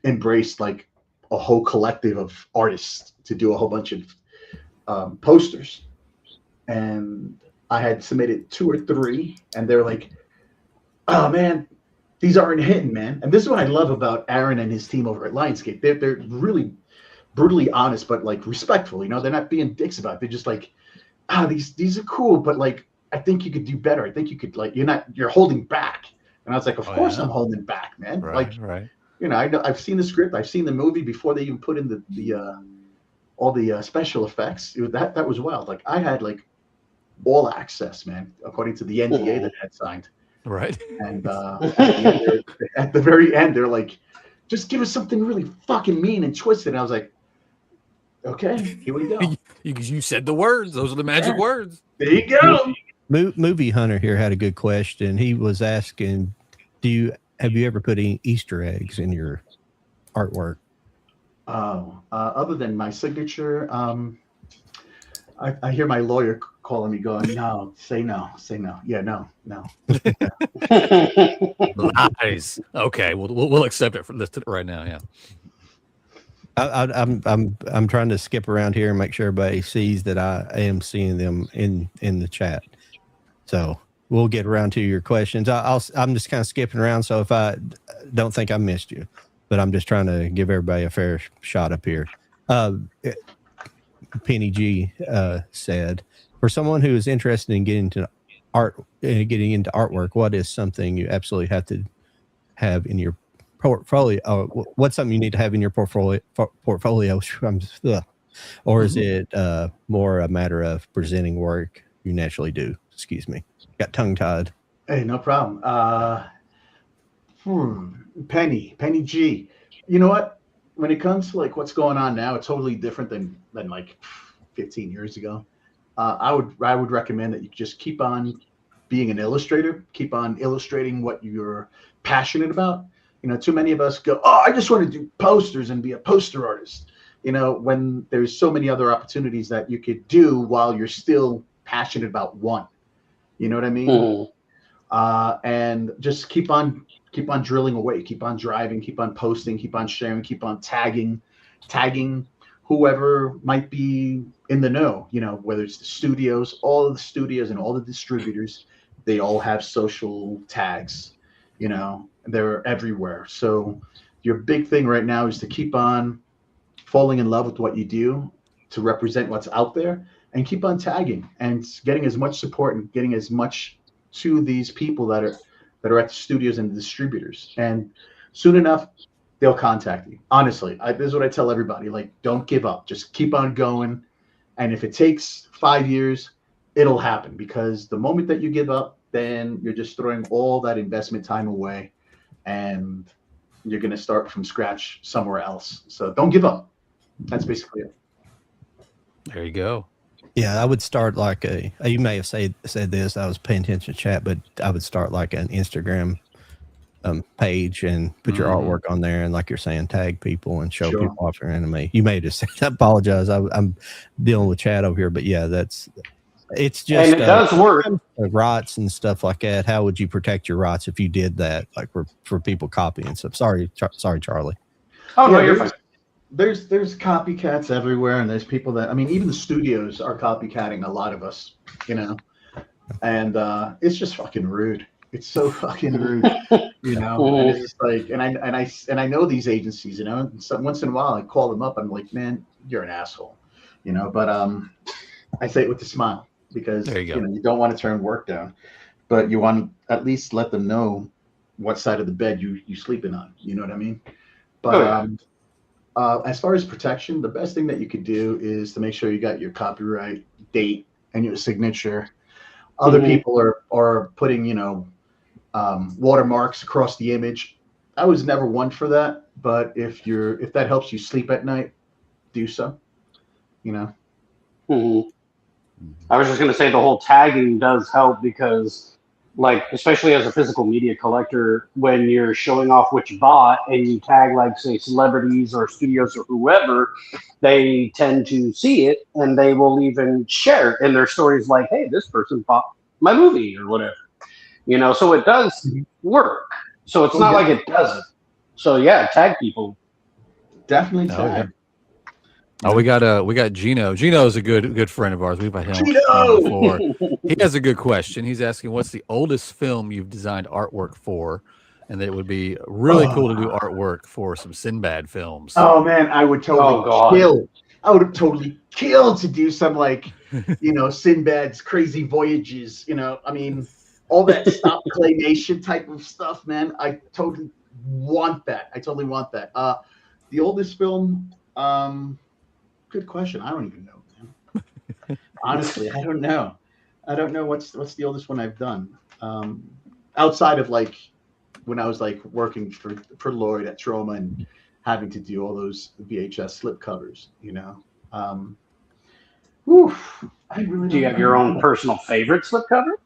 embraced like a whole collective of artists to do a whole bunch of posters. And I had submitted 2 or 3, and they're like, oh man, these aren't hitting, man. And this is what I love about Aaron and his team over at Lionsgate. They're really brutally honest, but like respectful. You know, they're not being dicks about it. They're just like, these are cool, but like I think you could do better. I think you could like you're holding back. And I was like, of course I'm holding back, man. Right, like right. you know, I've seen the script, I've seen the movie before they even put in the all the special effects. That was wild. Like I had like all access, man, according to the NDA that I had signed. Right. And at the very end, they're like, just give us something really fucking mean and twisted. And I was like, okay, here we go. You said the words. Those are the magic words. There you go. Movie Hunter here had a good question. He was asking, have you ever put any Easter eggs in your artwork? Other than my signature, I hear my lawyer calling me going, no, say no. Yeah, no. Lies. Okay, we'll accept it for this right now. Yeah. I'm trying to skip around here and make sure everybody sees that I am seeing them in the chat. So we'll get around to your questions. I'm just kind of skipping around. So if I don't think I missed you, but I'm just trying to give everybody a fair shot up here. Penny G said, for someone who is interested in getting into artwork, what is something you absolutely have to have in your portfolio? What's something you need to have in your portfolio? Or is it more a matter of presenting work you naturally do? Excuse me, got tongue tied. Hey, no problem. Penny G. You know what? When it comes to like what's going on now, it's totally different than like 15 years ago. I would recommend that you just keep on being an illustrator, keep on illustrating what you're passionate about. You know, too many of us go, oh, I just want to do posters and be a poster artist. You know, when there's so many other opportunities that you could do while you're still passionate about one. You know what I mean? And just keep on drilling away, keep on driving, keep on posting, keep on sharing, keep on tagging whoever might be in the know, you know, whether it's the studios, all of the studios and all the distributors, they all have social tags, you know, they're everywhere. So your big thing right now is to keep on falling in love with what you do, to represent what's out there, and keep on tagging and getting as much support and getting as much to these people that are at the studios and the distributors. And soon enough, they'll contact you. Honestly, this is what I tell everybody. Like, don't give up. Just keep on going. And if it takes 5 years, it'll happen. Because the moment that you give up, then you're just throwing all that investment time away. And you're going to start from scratch somewhere else. So don't give up. That's basically it. There you go. Yeah, I would start like you may have said this, I was paying attention to chat, but I would start like an Instagram page and put your artwork on there, and like you're saying, tag people and show people off your anime. You may have just said, I apologize, I'm dealing with chat over here, but yeah, it's just, and it does work. Rights and stuff like that. How would you protect your rights if you did that, like for people copying stuff? Sorry, Charlie. Oh no, you're fine. There's copycats everywhere, and there's people that, I mean, even the studios are copycatting a lot of us, you know, and it's just fucking rude. It's so fucking rude, you know. And it's just like, and I know these agencies, you know. And so once in a while, I call them up. I'm like, man, you're an asshole, you know. But I say it with a smile, because you know, you don't want to turn work down, but you want to at least let them know what side of the bed you sleeping on. You know what I mean? But as far as protection, the best thing that you could do is to make sure you got your copyright date and your signature. Other people are putting, watermarks across the image. I was never one for that, but if that helps you sleep at night, do so. I was just going to say the whole tagging does help because, like, especially as a physical media collector, when you're showing off what you bought and you tag, like, say, celebrities or studios or whoever, they tend to see it and they will even share it in their stories like, hey, this person bought my movie or whatever. So it does work. So it's not like it doesn't. So, yeah, tag people. Definitely tag. Oh, we got Gino. Gino is a good friend of ours. We've had him on before. He has a good question. He's asking, what's the oldest film you've designed artwork for? And that it would be really cool to do artwork for some Sinbad films. Oh man, I would totally kill. I would have totally killed to do some Sinbad's crazy voyages. All that stop claymation type of stuff, man. I totally want that. The oldest film. Good question. I don't even know, man. Honestly, I don't know. I don't know what's the oldest one I've done. Outside of when I was working for Lloyd at Trauma and having to do all those VHS slipcovers, I really do you have your own personal favorite slipcover?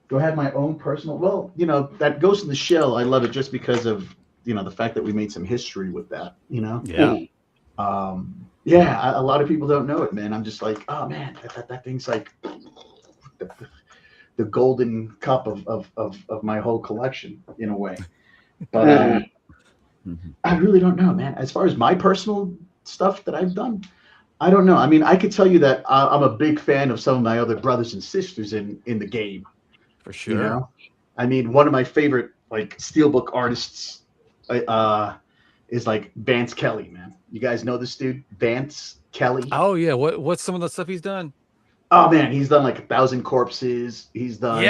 Do I have my own personal? Well, that Ghost in the Shell. I love it just because of the fact that we made some history with that. Yeah. Yeah, a lot of people don't know it, man. I'm just like, oh man, that thing's like the golden cup of my whole collection in a way. But I really don't know, man. As far as my personal stuff that I've done, I don't know. I mean, I could tell you that I'm a big fan of some of my other brothers and sisters in the game. For sure. I mean, one of my favorite steelbook artists is Vance Kelly, man. You guys know this dude, Vance Kelly? Oh yeah. What's some of the stuff he's done? Oh man, he's done 1,000 Corpses. He's done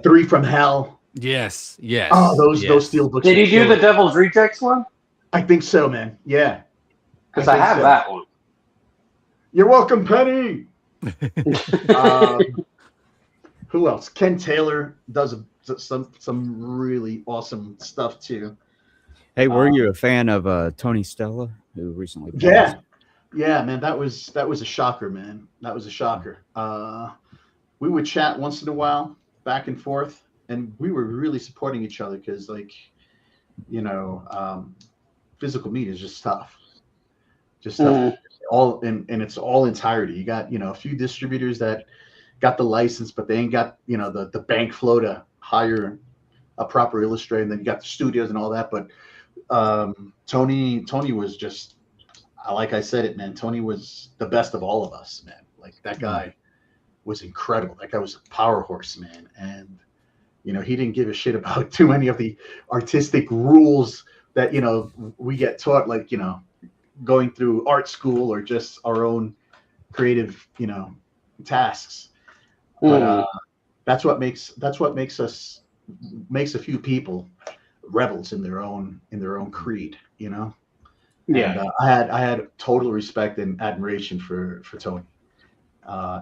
3 from Hell. Yes. Oh, those steelbooks. Did he do the Devil's Rejects one? I think so, man. Yeah. Because I have that one. You're welcome, Penny. Who else? Ken Taylor does some really awesome stuff too. Hey, were you a fan of Tony Stella, who recently passed? Yeah, man, that was a shocker, man. That was a shocker. We would chat once in a while, back and forth, and we were really supporting each other because, physical media is just tough. All in its all entirety. You got a few distributors that got the license, but they ain't got the bank flow to hire a proper illustrator, and then you got the studios and all that. But Tony was just, like I said it, man. Tony was the best of all of us, man. That guy was incredible. That guy was a power horse, man. And he didn't give a shit about too many of the artistic rules that we get taught, going through art school or just our own creative tasks. But that's what makes a few people rebels in their own creed, Yeah. And I had total respect and admiration for Tony.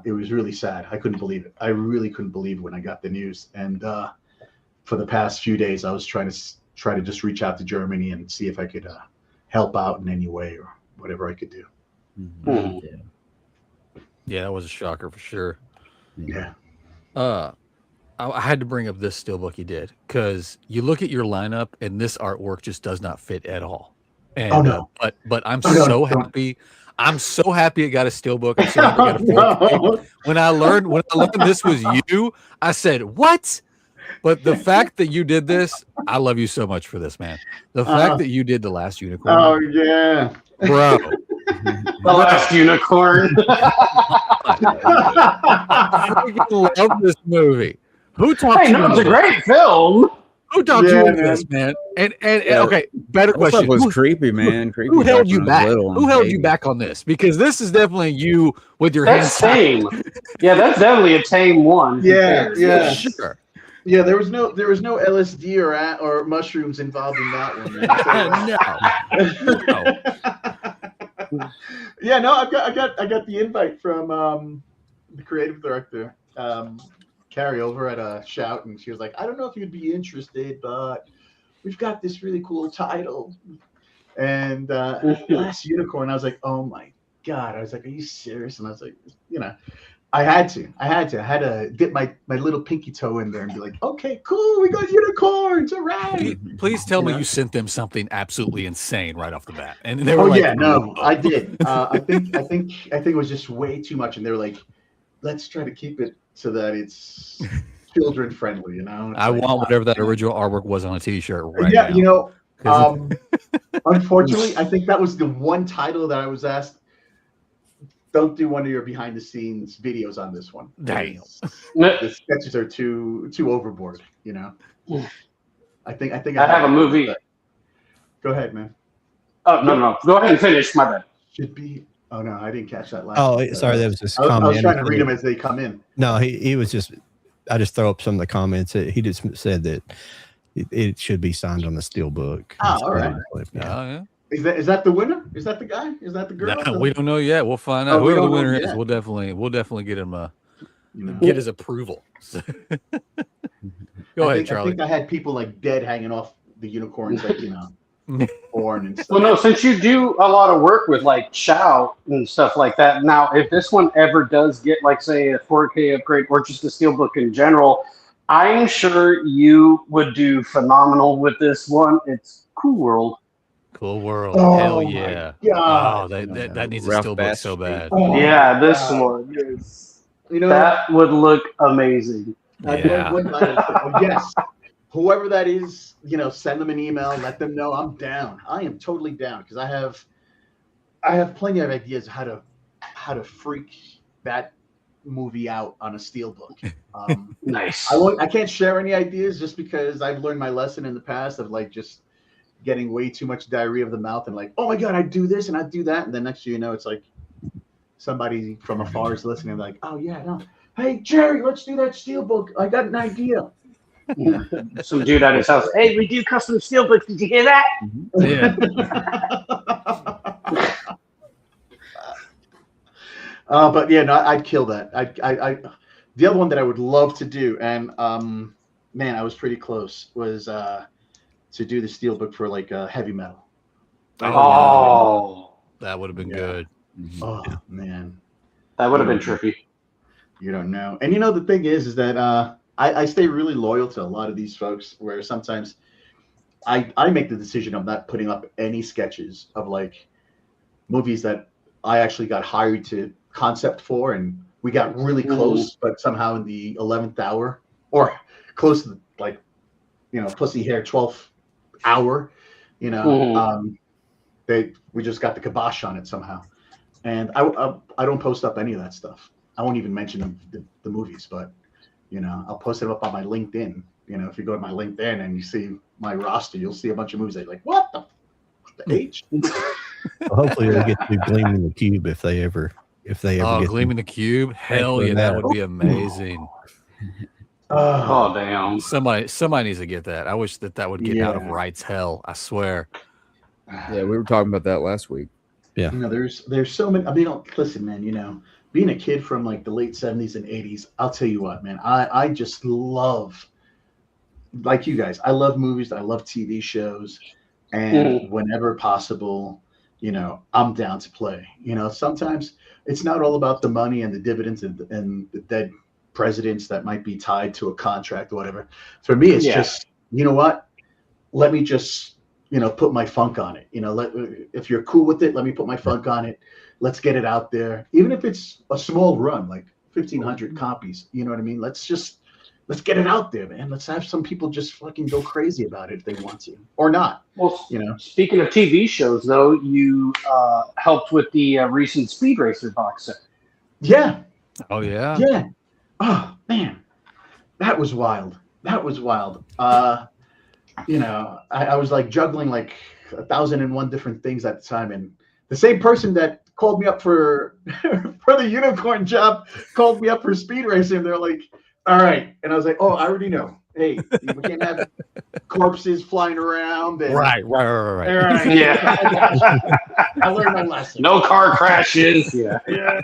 It was really sad. I couldn't believe it. I really couldn't believe it when I got the news. And for the past few days, I was trying to just reach out to Germany and see if I could help out in any way or whatever I could do. Yeah, that was a shocker for sure. Yeah. I had to bring up this steelbook you did because you look at your lineup and this artwork just does not fit at all. And but I'm so happy. I'm so happy it got a steelbook. I'm so happy it got a 4K. When I learned this was you, I said, "What?" But the fact that you did this, I love you so much for this, man. The fact that you did The Last Unicorn. Oh yeah, bro. The Last Unicorn. I freaking love this movie. Who talked you? It's a great film. Who talked you into this, man? And okay, better question. That was creepy, man. Creepy. Who held you back? Who held you back on this? Because this is definitely you with your hands. That's tame. Yeah, that's definitely a tame one. Yeah. Sure. Yeah, there was no LSD or mushrooms involved in that one, man. No. Yeah, no, I got the invite from the creative director, Carrie, over at Shout, and she was like, I don't know if you'd be interested, but we've got this really cool title. And Last Unicorn, I was like, oh my God. I was like, are you serious? And I was like, I had to dip my little pinky toe in there and be like, okay, cool, we got unicorns, all right. Please tell me you sent them something absolutely insane right off the bat. And they were yeah, no, I did. I think it was just way too much, and they were like, let's try to keep it so that it's children friendly, I want whatever that original artwork was on a t-shirt right yeah, now. Unfortunately, I think that was the one title that I was asked, don't do one of your behind the scenes videos on this one. Damn. The sketches are too overboard, I think I have a movie. Go ahead, man. Oh, no. Go ahead and finish. My bad. Should be. Oh, no, I didn't catch that last Oh, sorry. That was just I was trying to read them as they come in. No, he was just, I just throw up some of the comments. He just said that it should be signed on the steel book. Oh, all right. Yeah. Is that the winner? Is that the guy? Is that the girl? No, we don't know yet. We'll find out. Whoever the winner is, we'll definitely get him get his approval. Go ahead, Charlie. I think I had people like dead hanging off the unicorns, like born and stuff. Well, no, since you do a lot of work with like Shout and stuff like that. Now, if this one ever does get like say a 4K upgrade or just a steelbook in general, I'm sure you would do phenomenal with this one. It's Cool World. Cool World. Oh, Hell yeah. God. Oh, that needs a steelbook so bad. Oh, yeah, this one is. That would look amazing. Yeah. Yes. Whoever that is, send them an email. Let them know I'm down. I am totally down because I have plenty of ideas how to freak that movie out on a steelbook. Nice. I can't share any ideas just because I've learned my lesson in the past of like just getting way too much diarrhea of the mouth and like, oh my God, I do this and I do that, and then next thing you know, it's like somebody from afar is listening, like, oh yeah, no, hey Jerry, let's do that steelbook. I got an idea. Some dude at his house. Hey, we do custom steelbooks. Did you hear that? Yeah. But yeah, no, I'd kill that. I the other one that I would love to do, and man, I was pretty close, was to do the steelbook for like heavy metal. Oh, that would have been good. Oh man, that would have been trippy. You don't know. And the thing is that I stay really loyal to a lot of these folks, where sometimes I make the decision of not putting up any sketches of like movies that I actually got hired to concept for, and we got really close, but somehow in the 11th hour or close to like, pussy hair 12th hour, we just got the kibosh on it somehow. And I don't post up any of that stuff. I won't even mention the movies, but I'll post it up on my LinkedIn. If you go to my LinkedIn and you see my roster, you'll see a bunch of movies that you're like, what the H? Well, hopefully they'll get to Gleaming the Cube if they ever get Gleaming the Cube. Hell yeah, that would be amazing. Oh damn! Somebody needs to get that. I wish that would get out of Wright's hell. I swear. Yeah, we were talking about that last week. Yeah. There's so many. I mean, listen, man. Being a kid from like the late 70s and 80s, I'll tell you what, man. I just love, like you guys, I love movies. I love TV shows, and whenever possible, I'm down to play. Sometimes it's not all about the money and the dividends and the dead presidents that might be tied to a contract or whatever. For me, it's just, what? Let me just, put my funk on it. If you're cool with it, let me put my funk on it. Let's get it out there. Even if it's a small run, like 1,500 copies, you know what I mean? Let's get it out there, man. Let's have some people just fucking go crazy about it if they want to, or not. Well, speaking of TV shows, though, you helped with the recent Speed Racer box set. Yeah. Oh yeah. Yeah. Oh man, that was wild. I was like juggling like 1,001 different things at the time, and the same person that called me up for the unicorn job called me up for Speed Racer, and they're like, all right. And I was like, oh, I already know. Hey, we can't have corpses flying around. And, Right. All right. Yeah. I learned my lesson. No car crashes. Yeah. Yeah.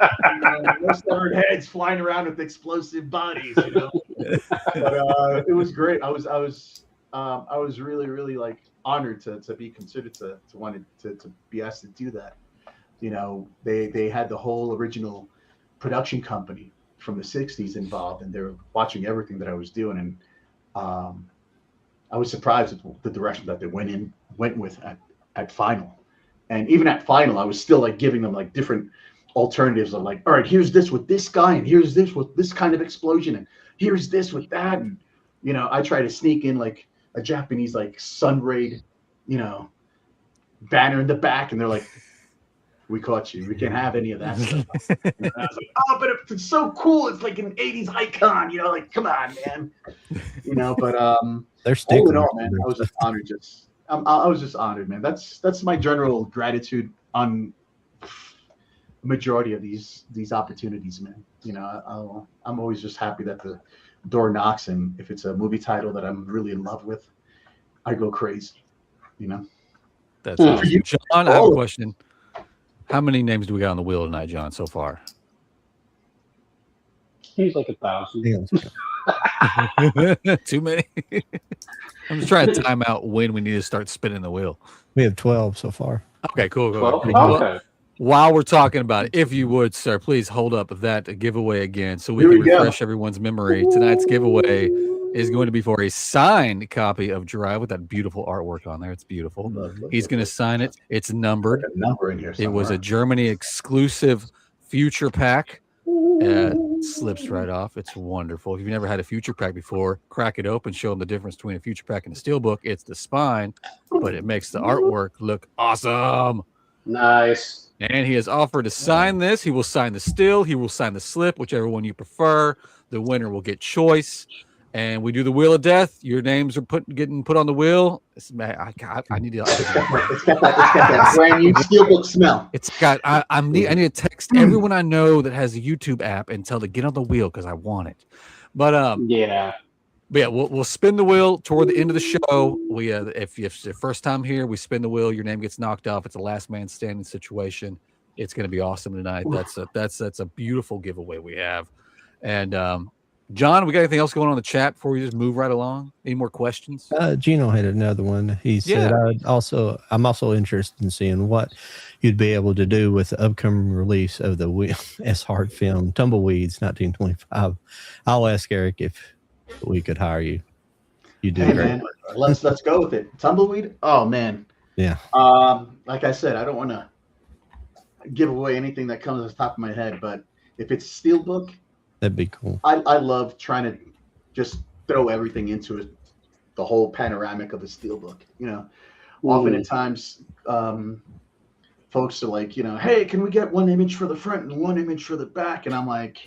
No severed heads flying around with explosive bodies. But it was great. I was really, really like honored to be considered to want to be asked to do that. They had the whole original production company from the 60s involved, and they were watching everything that I was doing. And I was surprised at the direction that they went with at final. And even at final, I was still like giving them like different alternatives of like, all right, here's this with this guy, and here's this with this kind of explosion, and here's this with that. And I try to sneak in like a Japanese like sun raid, banner in the back, and they're like, we caught you. We can't have any of that stuff. And I was like, oh, but it's so cool. It's like an 80s icon, like, come on, man. But They're sticking. all in all, man, I was just honored. I was just honored, man. That's my general gratitude on the majority of these opportunities, man. I'm always just happy that the door knocks, and if it's a movie title that I'm really in love with, I go crazy. That's awesome. John, I have a question. How many names do we got on the wheel tonight, John, so far? He's like 1,000. Too many. I'm just trying to time out when we need to start spinning the wheel. We have 12 so far. Okay, cool. 12? Well, Okay. while we're talking about it, if you would, sir, please hold up that giveaway again so we can refresh everyone's memory. Tonight's giveaway is going to be for a signed copy of Drive with that beautiful artwork on there. It's beautiful. He's going to sign it. It's numbered. A number in here somewhere. It was a Germany exclusive future pack. Slips right off. It's wonderful. If you've never had a future pack before, crack it open, show them the difference between a future pack and a steelbook. It's the spine, but it makes the artwork look awesome. Nice. And he has offered to sign this. He will sign the still. He will sign the slip, whichever one you prefer. The winner will get choice. And we do the wheel of death. Your names are getting put on the wheel. I need to. It's got that brand new steelbook smell. It's got. I need to text everyone I know that has a YouTube app and tell them to get on the wheel because I want it. But yeah. But yeah, we'll spin the wheel toward the end of the show. We if it's your first time here, we spin the wheel. Your name gets knocked off. It's a last man standing situation. It's going to be awesome tonight. That's a beautiful giveaway we have. And John, we got anything else going on in the chat before we just move right along? Any more questions? Gino had another one. He said, I'm also interested in seeing what you'd be able to do with the upcoming release of the S Hart film Tumbleweeds 1925. I'll ask Eric if we could hire you. You do great. Man, let's go with it. Tumbleweed. Oh man. Yeah. Like I said, I don't want to give away anything that comes off the top of my head, but if it's steelbook, that'd be cool. I love trying to just throw everything into it, the whole panoramic of a steelbook. Often at times, folks are like, hey, can we get one image for the front and one image for the back? And I'm like,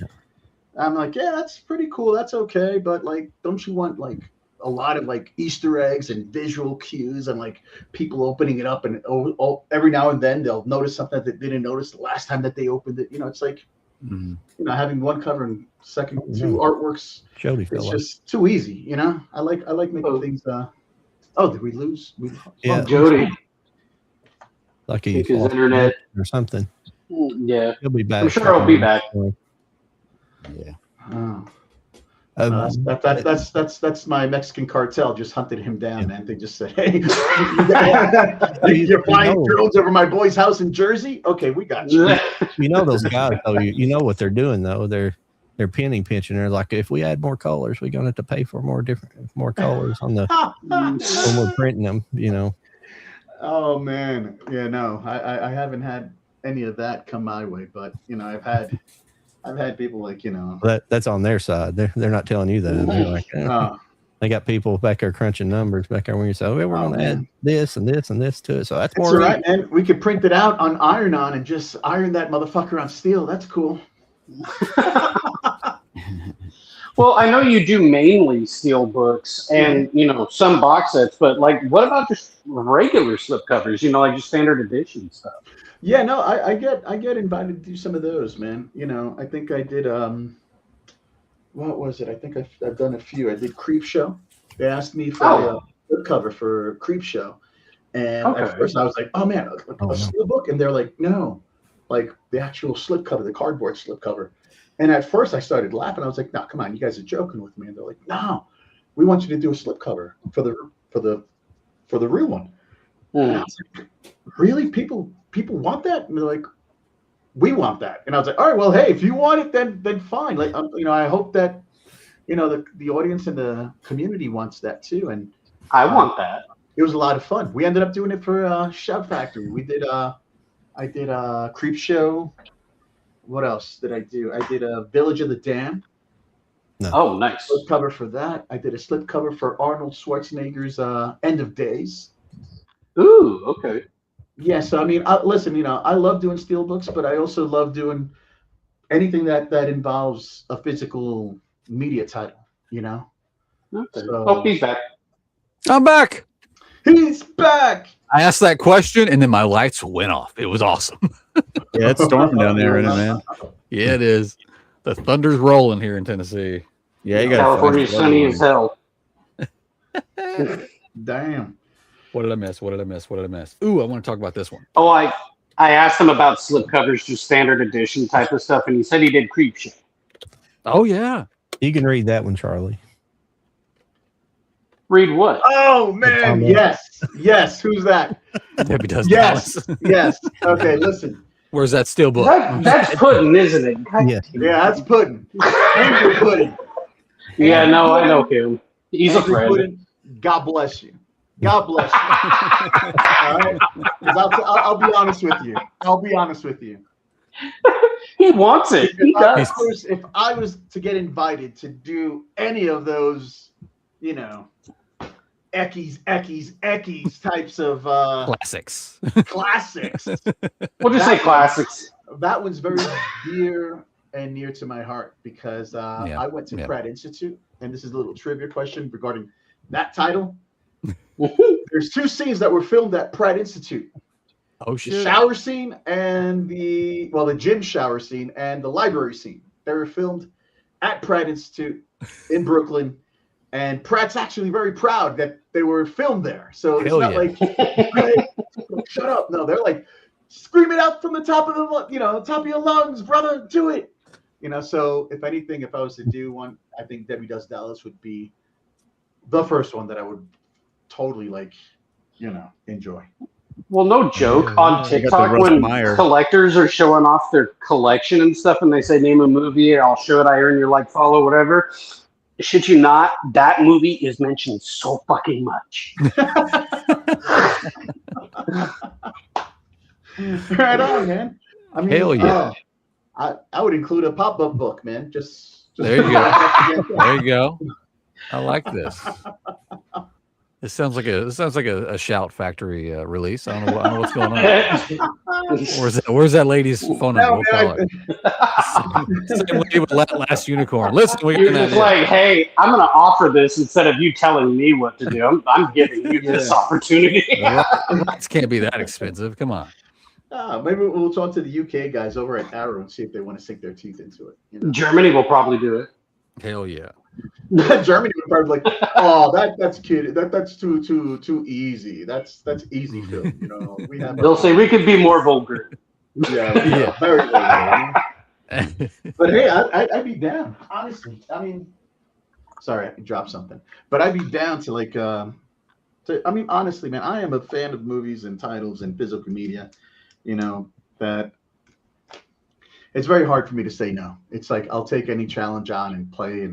yeah, that's pretty cool. That's okay. But like, don't you want like a lot of like Easter eggs and visual cues and like people opening it up and every now and then they'll notice something that they didn't notice the last time that they opened it. It's like, having one cover and second two artworks. It's just too easy. I like making things. Did we lose? Yeah, Jody. Lucky his internet or something. Yeah, he'll be back. I'm sure he'll be back. Yeah. That's my Mexican cartel just hunted him down, man. They just said, "Hey, you're flying drones over my boy's house in Jersey? Okay, we got you." Those guys, though. You know what they're doing, though. They're penny pinching. They're like, if we add more colors, we're gonna have to pay for more colors on the when we're printing them. Oh man, yeah, no, I haven't had any of that come my way, but I've had people like, that's on their side. They're not telling you that. They're like, they got people back there crunching numbers back there when you say, we're going to add this and this and this to it. So that's more right, man. We could print it out on iron-on and just iron that motherfucker on steel. That's cool. Well, I know you do mainly steel books and some box sets, but like, what about just regular slip covers? Like just standard edition stuff. Yeah, no, I get invited to do some of those, man. I think I did what was it? I think I've done a few. I did Creep Show. They asked me for Oh. a slip cover for Creep Show, and Okay. at first I was like, "Oh man, a no. slip book," and they're like, "No, like the actual slip cover, the cardboard slip cover." And at first I started laughing. I was like, "No, come on, you guys are joking with me." And they're like, "No, we want you to do a slip cover for the real one." And I Mm. was like, "Really? People want that?" And they're like, "We want that." And I was like, "All right, well, hey, if you want it, then fine. Like, I hope that the audience and the community wants that too." And I want that. it was a lot of fun. We ended up doing it for Shout Factory. We did I did Creep Show. What else did I do? I did a Village of the Damned Oh, nice. slip cover for that. I did a slip cover for Arnold Schwarzenegger's End of Days. Ooh, okay. Yeah, so I mean, listen, I love doing steel books, but I also love doing anything that involves a physical media title. Okay. So- Oh, he's back. I'm back. He's back. I asked that question and then my lights went off. It was awesome. Yeah, it's storming down there, isn't it, man? Yeah, it is. The thunder's rolling here in Tennessee. Yeah, you got California's sunny as hell. Damn. What did I miss? What did I miss? What did I miss? Ooh, I want to talk about this one. Oh, I asked him about slipcovers, just standard edition type of stuff, and he said he did Creep Show. Oh, yeah. You can read that one, Charlie. Read what? Oh man, yes. Who's that? Debbie does Yes, Dallas. yes. Okay, listen. Where's that steel book? That's pudding, isn't it? Yes. Yeah, that's Puddin'. Angry Puddin'. Yeah, no, I know him. He's a Angry friend. Puddin'. God bless you. God bless you. All right. 'Cause I'll be honest with you. I'll be honest with you. He wants it. He does. If I was to get invited to do any of those, Eckies types of Classics. classics. We'll just say classics. That one's very dear and near to my heart because I went to Pratt Institute, and this is a little trivia question regarding that title. There's two scenes that were filmed at Pratt Institute. Oh, The shit. shower scene and the gym shower scene and the library scene. They were filmed at Pratt Institute in Brooklyn. And Pratt's actually very proud that they were filmed there. So it's not like, hey, shut up. No, they're like, scream it out from the top of top of your lungs, brother, do it. So if anything, if I was to do one, I think Debbie Does Dallas would be the first one that I would totally enjoy. Well, no joke. On TikTok, Russ when Meyer. collectors are showing off their collection and stuff, and they say, name a movie, I'll show it, I earn your like, follow, whatever. Shit you not, that movie is mentioned so fucking much. Right on, man. I mean, Hell yeah. I would include a pop-up book, man. Just There you go. There you go. I like this. This sounds like a Shout Factory release. I don't know what's going on. Where's that lady's phone number? We'll call her. Same lady with Last Unicorn. Listen, You're just like, hey, I'm going to offer this instead of you telling me what to do. I'm giving you this opportunity. Rights can't be that expensive. Come on. Maybe we'll talk to the UK guys over at Arrow and see if they want to sink their teeth into it. Germany will probably do it. Hell yeah. Germany would probably be like, oh, that's cute. That's too easy. That's easy film. We have. They'll say we could be more vulgar. Yeah. Very vulgar. But hey, I'd be down. Honestly, I mean, sorry, I dropped something. But I'd be down to honestly, man, I am a fan of movies and titles and physical media. That it's very hard for me to say no. It's like I'll take any challenge on and play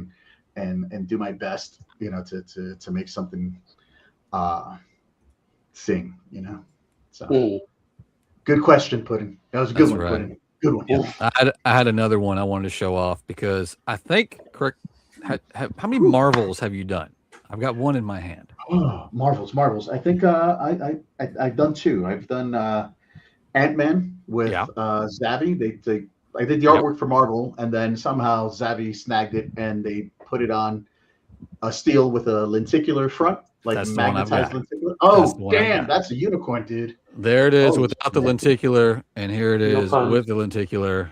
and do my best, to make something sing, So good question, Pudding. That was a good one, right. Pudding. Good one. Yeah. I had another one I wanted to show off because I think, correct, how many Marvels have you done? I've got one in my hand. Oh, Marvels. I think I've done two. I've done Ant-Man with Zavi. I did the artwork for Marvel, and then somehow Zavi snagged it, and they put it on a steel with a lenticular front, like That's the one I've magnetized got. lenticular. That's Oh, the one I've damn, got. that's a unicorn, dude. There it is Oh, without the lenticular, and here it No is fun. with the lenticular.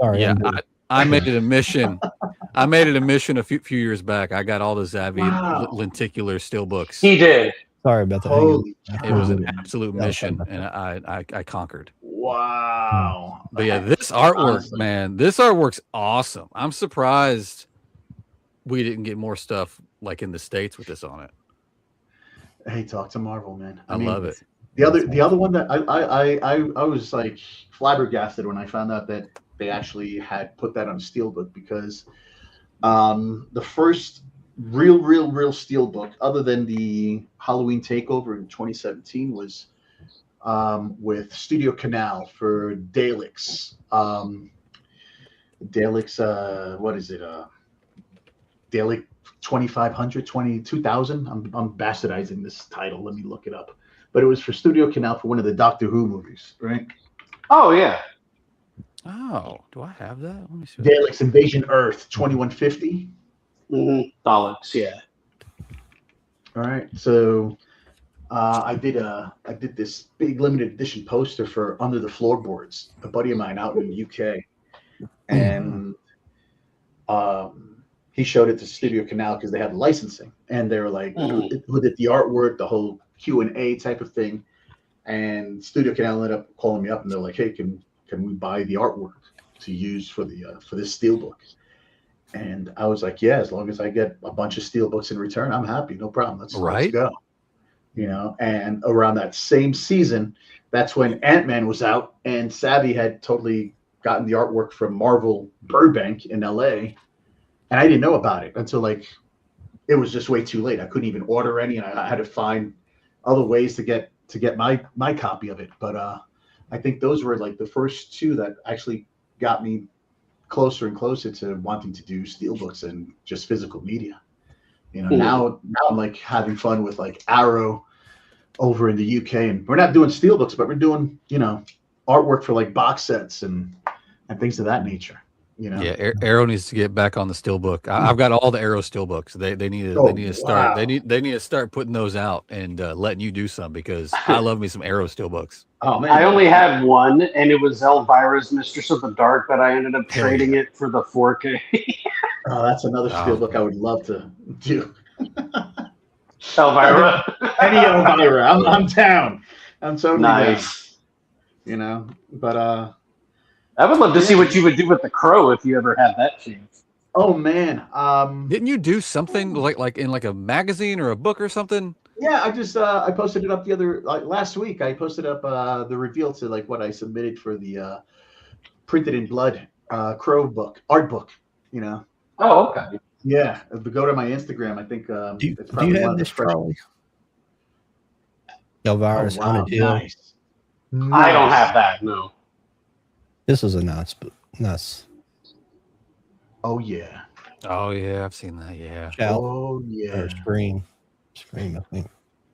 Sorry. Yeah, I'm I made it a mission. I made it a mission a few years back. I got all the Xavi Wow. lenticular steelbooks. He did. Sorry about that. Holy It was an cow. absolute mission, and I conquered. Wow. But yeah, this artwork, Honestly. man, this artwork's awesome. I'm surprised we didn't get more stuff like in the States with this on it. Hey, talk to Marvel, man. I love it. The other one that I was like flabbergasted when I found out that they actually had put that on steelbook, because the first real steelbook, other than the Halloween Takeover in 2017, was with Studio Canal for Daleks. Daleks, what is it? Dalek 2500, 2000. I'm bastardizing this title. Let me look it up. But it was for Studio Canal for one of the Doctor Who movies, right? Oh yeah. Oh, do I have that? Let me see. Daleks Invasion Earth 2150. Daleks, yeah. All right. So I did this big limited edition poster for Under the Floorboards, a buddy of mine out in the UK, and he showed it to Studio Canal because they had licensing, and they were like, who did the artwork, the whole Q&A type of thing, and Studio Canal ended up calling me up, and they're like, hey, can we buy the artwork to use for this steelbook? And I was like, yeah, as long as I get a bunch of steelbooks in return, I'm happy, no problem. Let's go. You know, and around that same season, that's when Ant-Man was out, and Savvy had totally gotten the artwork from Marvel Burbank in LA. And I didn't know about it until like it was just way too late. I couldn't even order any, and I had to find other ways to get my copy of it. But I think those were like the first two that actually got me closer and closer to wanting to do steelbooks and just physical media. You know, now I'm like having fun with like Arrow over in the UK, and we're not doing steelbooks, but we're doing, you know, artwork for like box sets and things of that nature. You know? Yeah, Arrow needs to get back on the steelbook. I've got all the Arrow steelbooks. They need to start. They need to start putting those out and letting you do some, because I love me some Arrow steelbooks. Oh man, I only had one, and it was Elvira's Mistress of the Dark, but I ended up trading it for the 4K. Oh, that's another steelbook I would love to do. Elvira. Any Elvira, I'm down. I'm totally nice. Down. You know, but I would love to see what you would do with the Crow if you ever had that chance. Oh man, didn't you do something like in like a magazine or a book or something? Yeah, I just I posted it up last week. I posted up the reveal to like what I submitted for the Printed in Blood Crow book, art book. You know. Oh, okay. Yeah, go to my Instagram. I think it's probably do you have this trolley? Elvira's Haunted Hill. Nice. I don't have that. No. This is a nice. Oh yeah. Oh yeah, I've seen that. Yeah. Shout. Oh yeah. Or Scream, I think.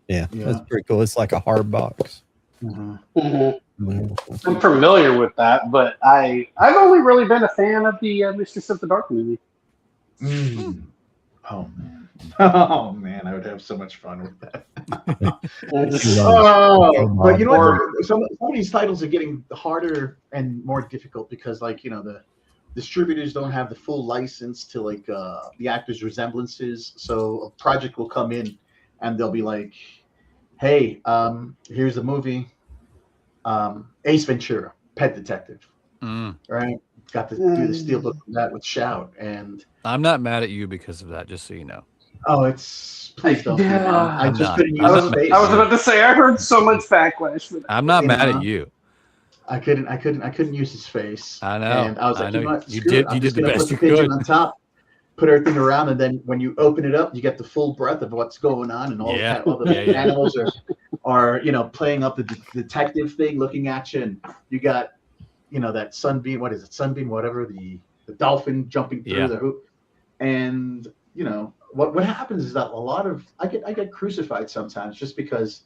Yeah, that's pretty cool. It's like a hard box. I'm familiar with that, but I've only really been a fan of the Mistress of the Dark movie. Oh man. Oh man, I would have so much fun with that. But you know what? Some of these titles are getting harder and more difficult because, like, you know, the distributors don't have the full license to like the actors' resemblances. So a project will come in and they'll be like, "Hey, here's the movie, Ace Ventura, Pet Detective, right? Got to do the steelbook from that with Shout." And I'm not mad at you because of that, just so you know. oh, please don't. Yeah, I just couldn't use his face. I was about to say I heard so much backlash for that. I'm not mad at you. I couldn't use his face. I know. And I was like, I know. you know what? You Screw did. it. I'm You just did the gonna best put you the pigeon could. on top, put everything around, and then when you open it up, you get the full breadth of what's going on, and all the animals are playing up the detective thing, looking at you, and you got that sunbeam. What is it? Sunbeam, whatever, the dolphin jumping through the hoop, and what happens is that a lot of I get crucified sometimes just because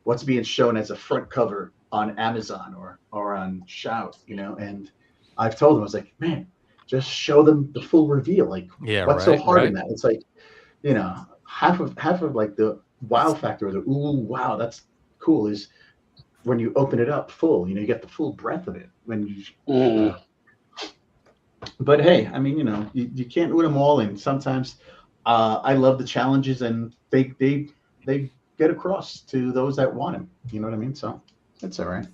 what's being shown as a front cover on Amazon or on Shout, and I've told them, I was like, man, just show them the full reveal. Like, what's so hard in that? It's like, half of like the wow factor, or the ooh, wow, that's cool, is when you open it up full, you get the full breadth of it when you. But hey, I mean, you can't win them all, and sometimes I love the challenges, and they get across to those that want them. You know what I mean? So it's all right.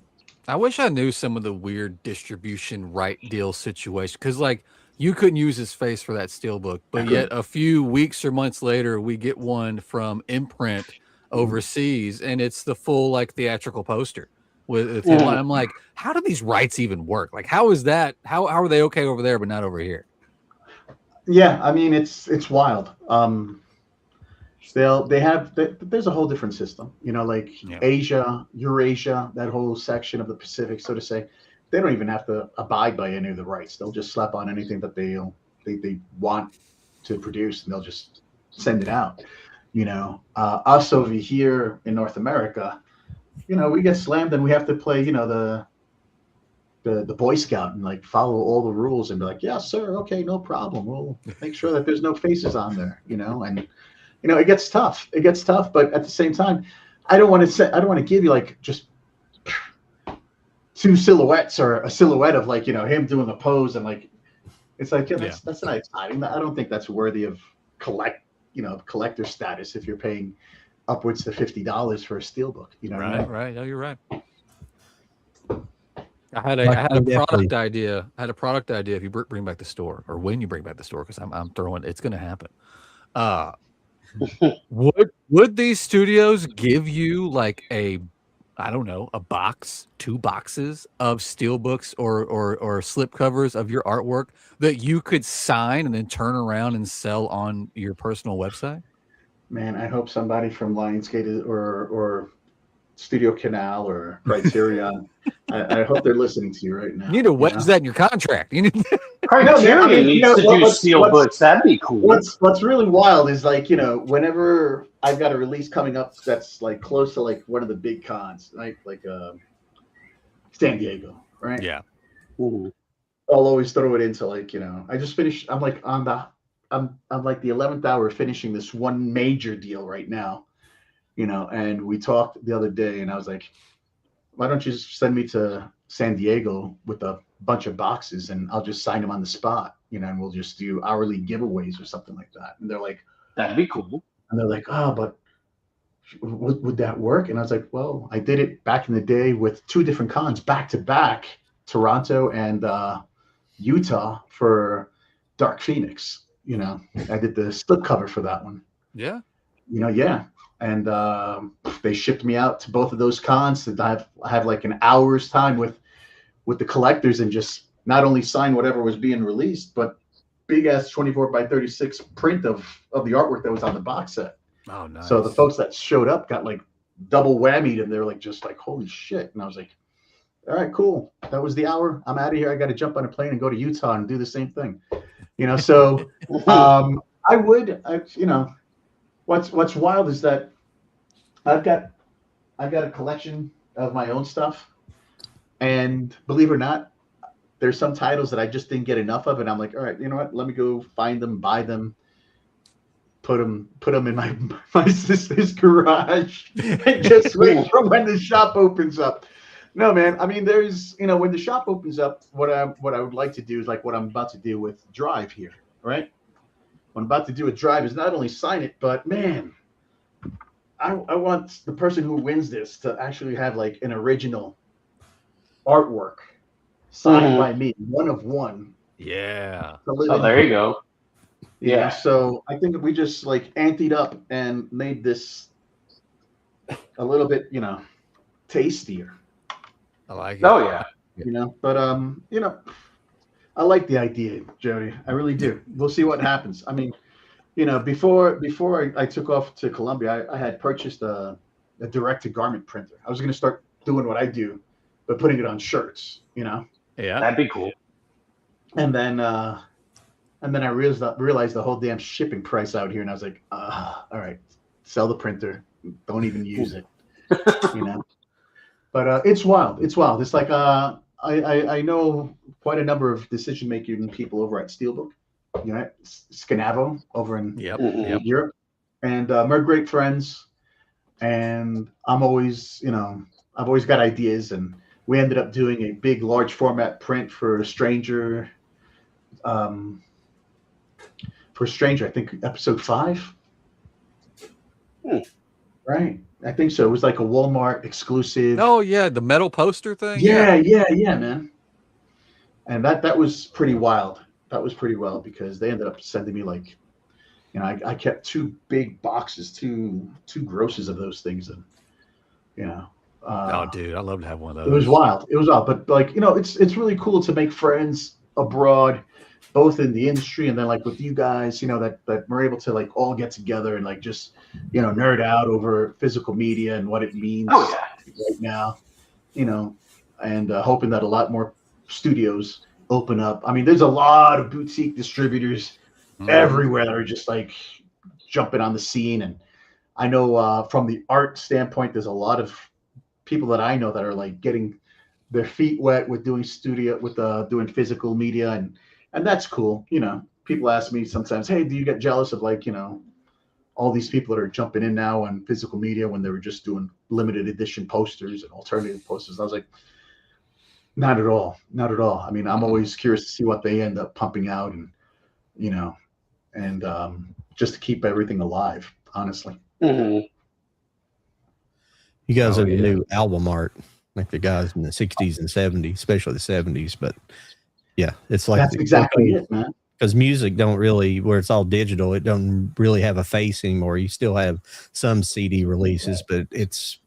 I wish I knew some of the weird distribution right deal situation because, like, you couldn't use his face for that steelbook, but yet a few weeks or months later, we get one from Imprint overseas, and it's the full like theatrical poster with him. I'm like, how do these rights even work? Like, how is that? How are they okay over there but not over here? Yeah, I mean it's wild. There's a whole different system, like Asia, Eurasia, that whole section of the Pacific, so to say. They don't even have to abide by any of the rights. They'll just slap on anything that they want to produce, and they'll just send it out. Us over here in North America, we get slammed, and we have to play, the Boy Scout and like follow all the rules and be like, yeah, sir, okay, no problem. We'll make sure that there's no faces on there, and it gets tough. It gets tough, but at the same time, I don't want to give you like just two silhouettes or a silhouette of like, him doing a pose, and like it's like, that's not exciting. I don't think that's worthy of collector status if you're paying upwards to $50 for a steelbook. Right. Oh, you're right. I had a product idea. I had a product idea. If you bring back the store, or when you bring back the store, because I'm throwing, it's going to happen. Would these studios give you like a box, 2 boxes of steelbooks or slip covers of your artwork that you could sign and then turn around and sell on your personal website? Man, I hope somebody from Lionsgate or Studio Canal or Criterion, I hope they're listening to you right now. You need to wedge that in your contract. You need Criterion needs to do steelbooks. That'd be cool. What's really wild is like, whenever I've got a release coming up that's like close to like one of the big cons, right? Like San Diego, right? Yeah. Ooh. I'll always throw it into like, I just finished. I'm like I'm like the 11th hour finishing this one major deal right now, and we talked the other day, and I was like, why don't you just send me to San Diego with a bunch of boxes, and I'll just sign them on the spot, and we'll just do hourly giveaways or something like that. And they're like, that'd be cool. And they're like, oh, but would that work? And I was like, well, I did it back in the day with 2 different cons back to back, Toronto and Utah for Dark Phoenix. I did the slipcover for that one. Yeah. Yeah. And they shipped me out to both of those cons. And I have like an hour's time with the collectors and just not only sign whatever was being released, but big ass 24x36 print of the artwork that was on the box set. Oh, nice. So the folks that showed up got like double whammied, and they're like, just like, holy shit. And I was like, all right, cool. That was the hour. I'm out of here. I got to jump on a plane and go to Utah and do the same thing. So I would, what's wild is that I've got a collection of my own stuff, and believe it or not, there's some titles that I just didn't get enough of, and I'm like, all right, you know what? Let me go find them, buy them, put them in my sister's garage, and just wait for when the shop opens up. No, man. I mean, there's, when the shop opens up, what I would like to do is like what I'm about to do with Drive here, right? What I'm about to do with Drive is not only sign it, but man, I want the person who wins this to actually have like an original artwork signed by me, one of one. Yeah. Oh, there you go. Yeah. So I think we just like anteed up and made this a little bit, tastier. I like it. Oh yeah. But I like the idea, Jody. I really do. We'll see what happens. I mean, before I took off to Colombia, I had purchased a direct-to-garment printer. I was going to start doing what I do, but putting it on shirts. Yeah, that'd be cool. And then I realized the whole damn shipping price out here, and I was like, all right, sell the printer. Don't even use it. But it's wild. It's wild. It's like I know quite a number of decision-making people over at Steelbook. Scanavo over in Europe, and we're great friends. And I'm always, I've always got ideas, and we ended up doing a big, large format print for Stranger for Stranger. I think episode 5. Right. I think so. It was like a Walmart exclusive. Oh yeah, the metal poster thing. Yeah, man. And that was pretty wild. That was pretty wild because they ended up sending me like, you know, I kept 2 big boxes, two grosses of those things, and you know. Oh, dude, I'd love to have one of those. It was wild. It was wild, but like, you know, it's really cool to make friends abroad, both in the industry and then like with you guys, you know, that we're able to like all get together and like just, you know, nerd out over physical media and what it means right now, you know, and hoping that a lot more studios open up. I mean, there's a lot of boutique distributors everywhere that are just like jumping on the scene, and I know from the art standpoint, there's a lot of people that I know that are like getting their feet wet with doing doing physical media, and that's cool. You know, people ask me sometimes, hey, do you get jealous of like, you know, all these people that are jumping in now on physical media when they were just doing limited edition posters and alternative posters? I was like, not at all. Not at all. I mean, I'm always curious to see what they end up pumping out, and, you know, and just to keep everything alive, honestly. Mm-hmm. You guys are the new album art, like the guys in the 60s and 70s, especially the 70s. But yeah, it's like that's exactly it, man. Because music don't really, where it's all digital, it don't really have a face anymore. You still have some CD releases, but it's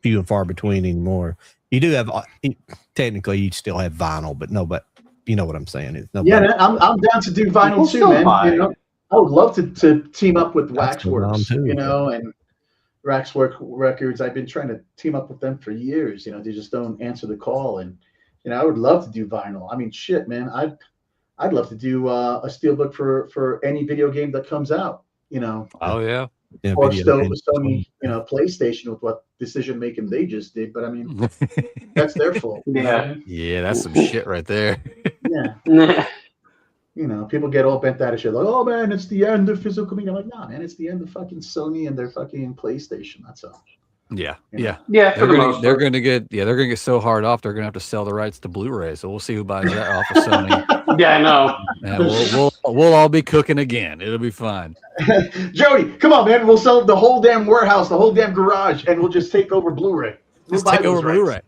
few and far between anymore. You do have, technically, you still have vinyl, but no, but you know what I'm saying. It's yeah, I'm down to do vinyl too, man. You know, I would love to team up with Waxworks, you know, and Waxwork Records. I've been trying to team up with them for years. You know, they just don't answer the call, and you know, I would love to do vinyl. I mean, shit, man, I'd love to do a steelbook for any video game that comes out. You know. Oh yeah. Or Sony, you know, PlayStation with what decision making they just did, but I mean, that's their fault. Yeah, yeah, that's some shit right there. Yeah. You know, people get all bent out of shit, like, oh man, it's the end of physical media. I'm like, nah, man, it's the end of fucking Sony and their fucking PlayStation. That's all. Yeah, You know? yeah. They're gonna get so hard off. They're gonna have to sell the rights to Blu-ray. So we'll see who buys that off of Sony. Yeah, I know. And we'll all be cooking again. It'll be fine. Jody, come on, man. We'll sell the whole damn warehouse, the whole damn garage, and we'll just take over Blu-ray. Just take over Blu-ray.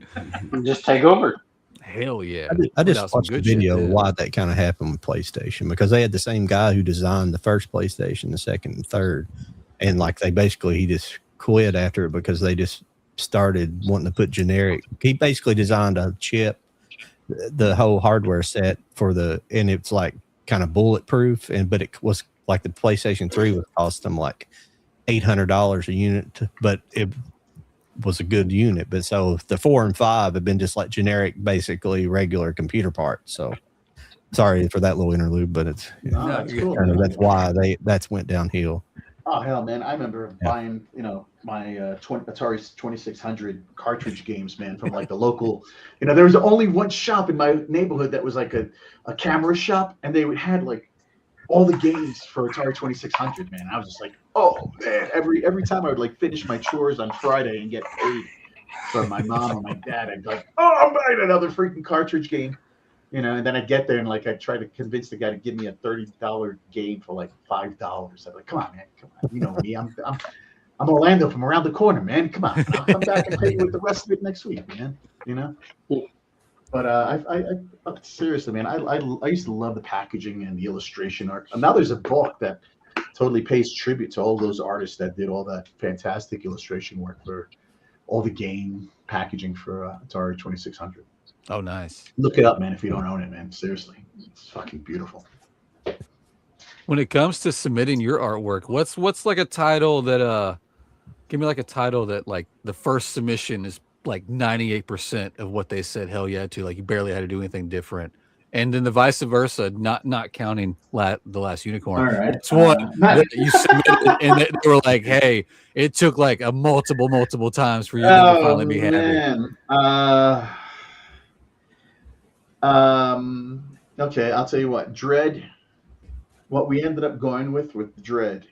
Just take over. Hell yeah. I just watched a video of why that kind of happened with PlayStation, because they had the same guy who designed the first PlayStation, the second and third. And like he just quit after it because they just started wanting to put generic. He basically designed a chip, the whole hardware set and it's like kind of bulletproof. But it was like the PlayStation 3 would cost them like $800 a unit, but it was a good unit. But so the 4 and 5 have been just like generic, basically regular computer parts. So sorry for that little interlude, but it's that's cool. That's why that's went downhill. Oh hell, man! I remember buying, you know, my Atari 2600 cartridge games, man, from like the local. You know, there was only one shop in my neighborhood that was like a camera shop, and they had like all the games for Atari 2600. Man, I was just like, oh man! Every time I would like finish my chores on Friday and get paid from my mom or my dad, I'd be like, oh, I'm buying another freaking cartridge game. You know, and then I get there and like I try to convince the guy to give me a $30 game for like $5. I'm like, come on, man, come on. You know me, I'm Orlando from around the corner, man. Come on, I'll come back and pay you with the rest of it next week, man. You know. But I seriously, man, I used to love the packaging and the illustration art. And now there's a book that totally pays tribute to all those artists that did all that fantastic illustration work for all the game packaging for Atari 2600. Oh, nice. Look it up, man, if you don't own it, man. Seriously. It's fucking beautiful. When it comes to submitting your artwork, what's like a title that give me like a title that like the first submission is like 98% of what they said hell yeah to, like you barely had to do anything different. And then the vice versa, not counting the Last Unicorn. All right. It's one that you submitted and they were like, hey, it took like a multiple times for you to finally be happy. Okay, I'll tell you what, Dread, what we ended up going with Dread,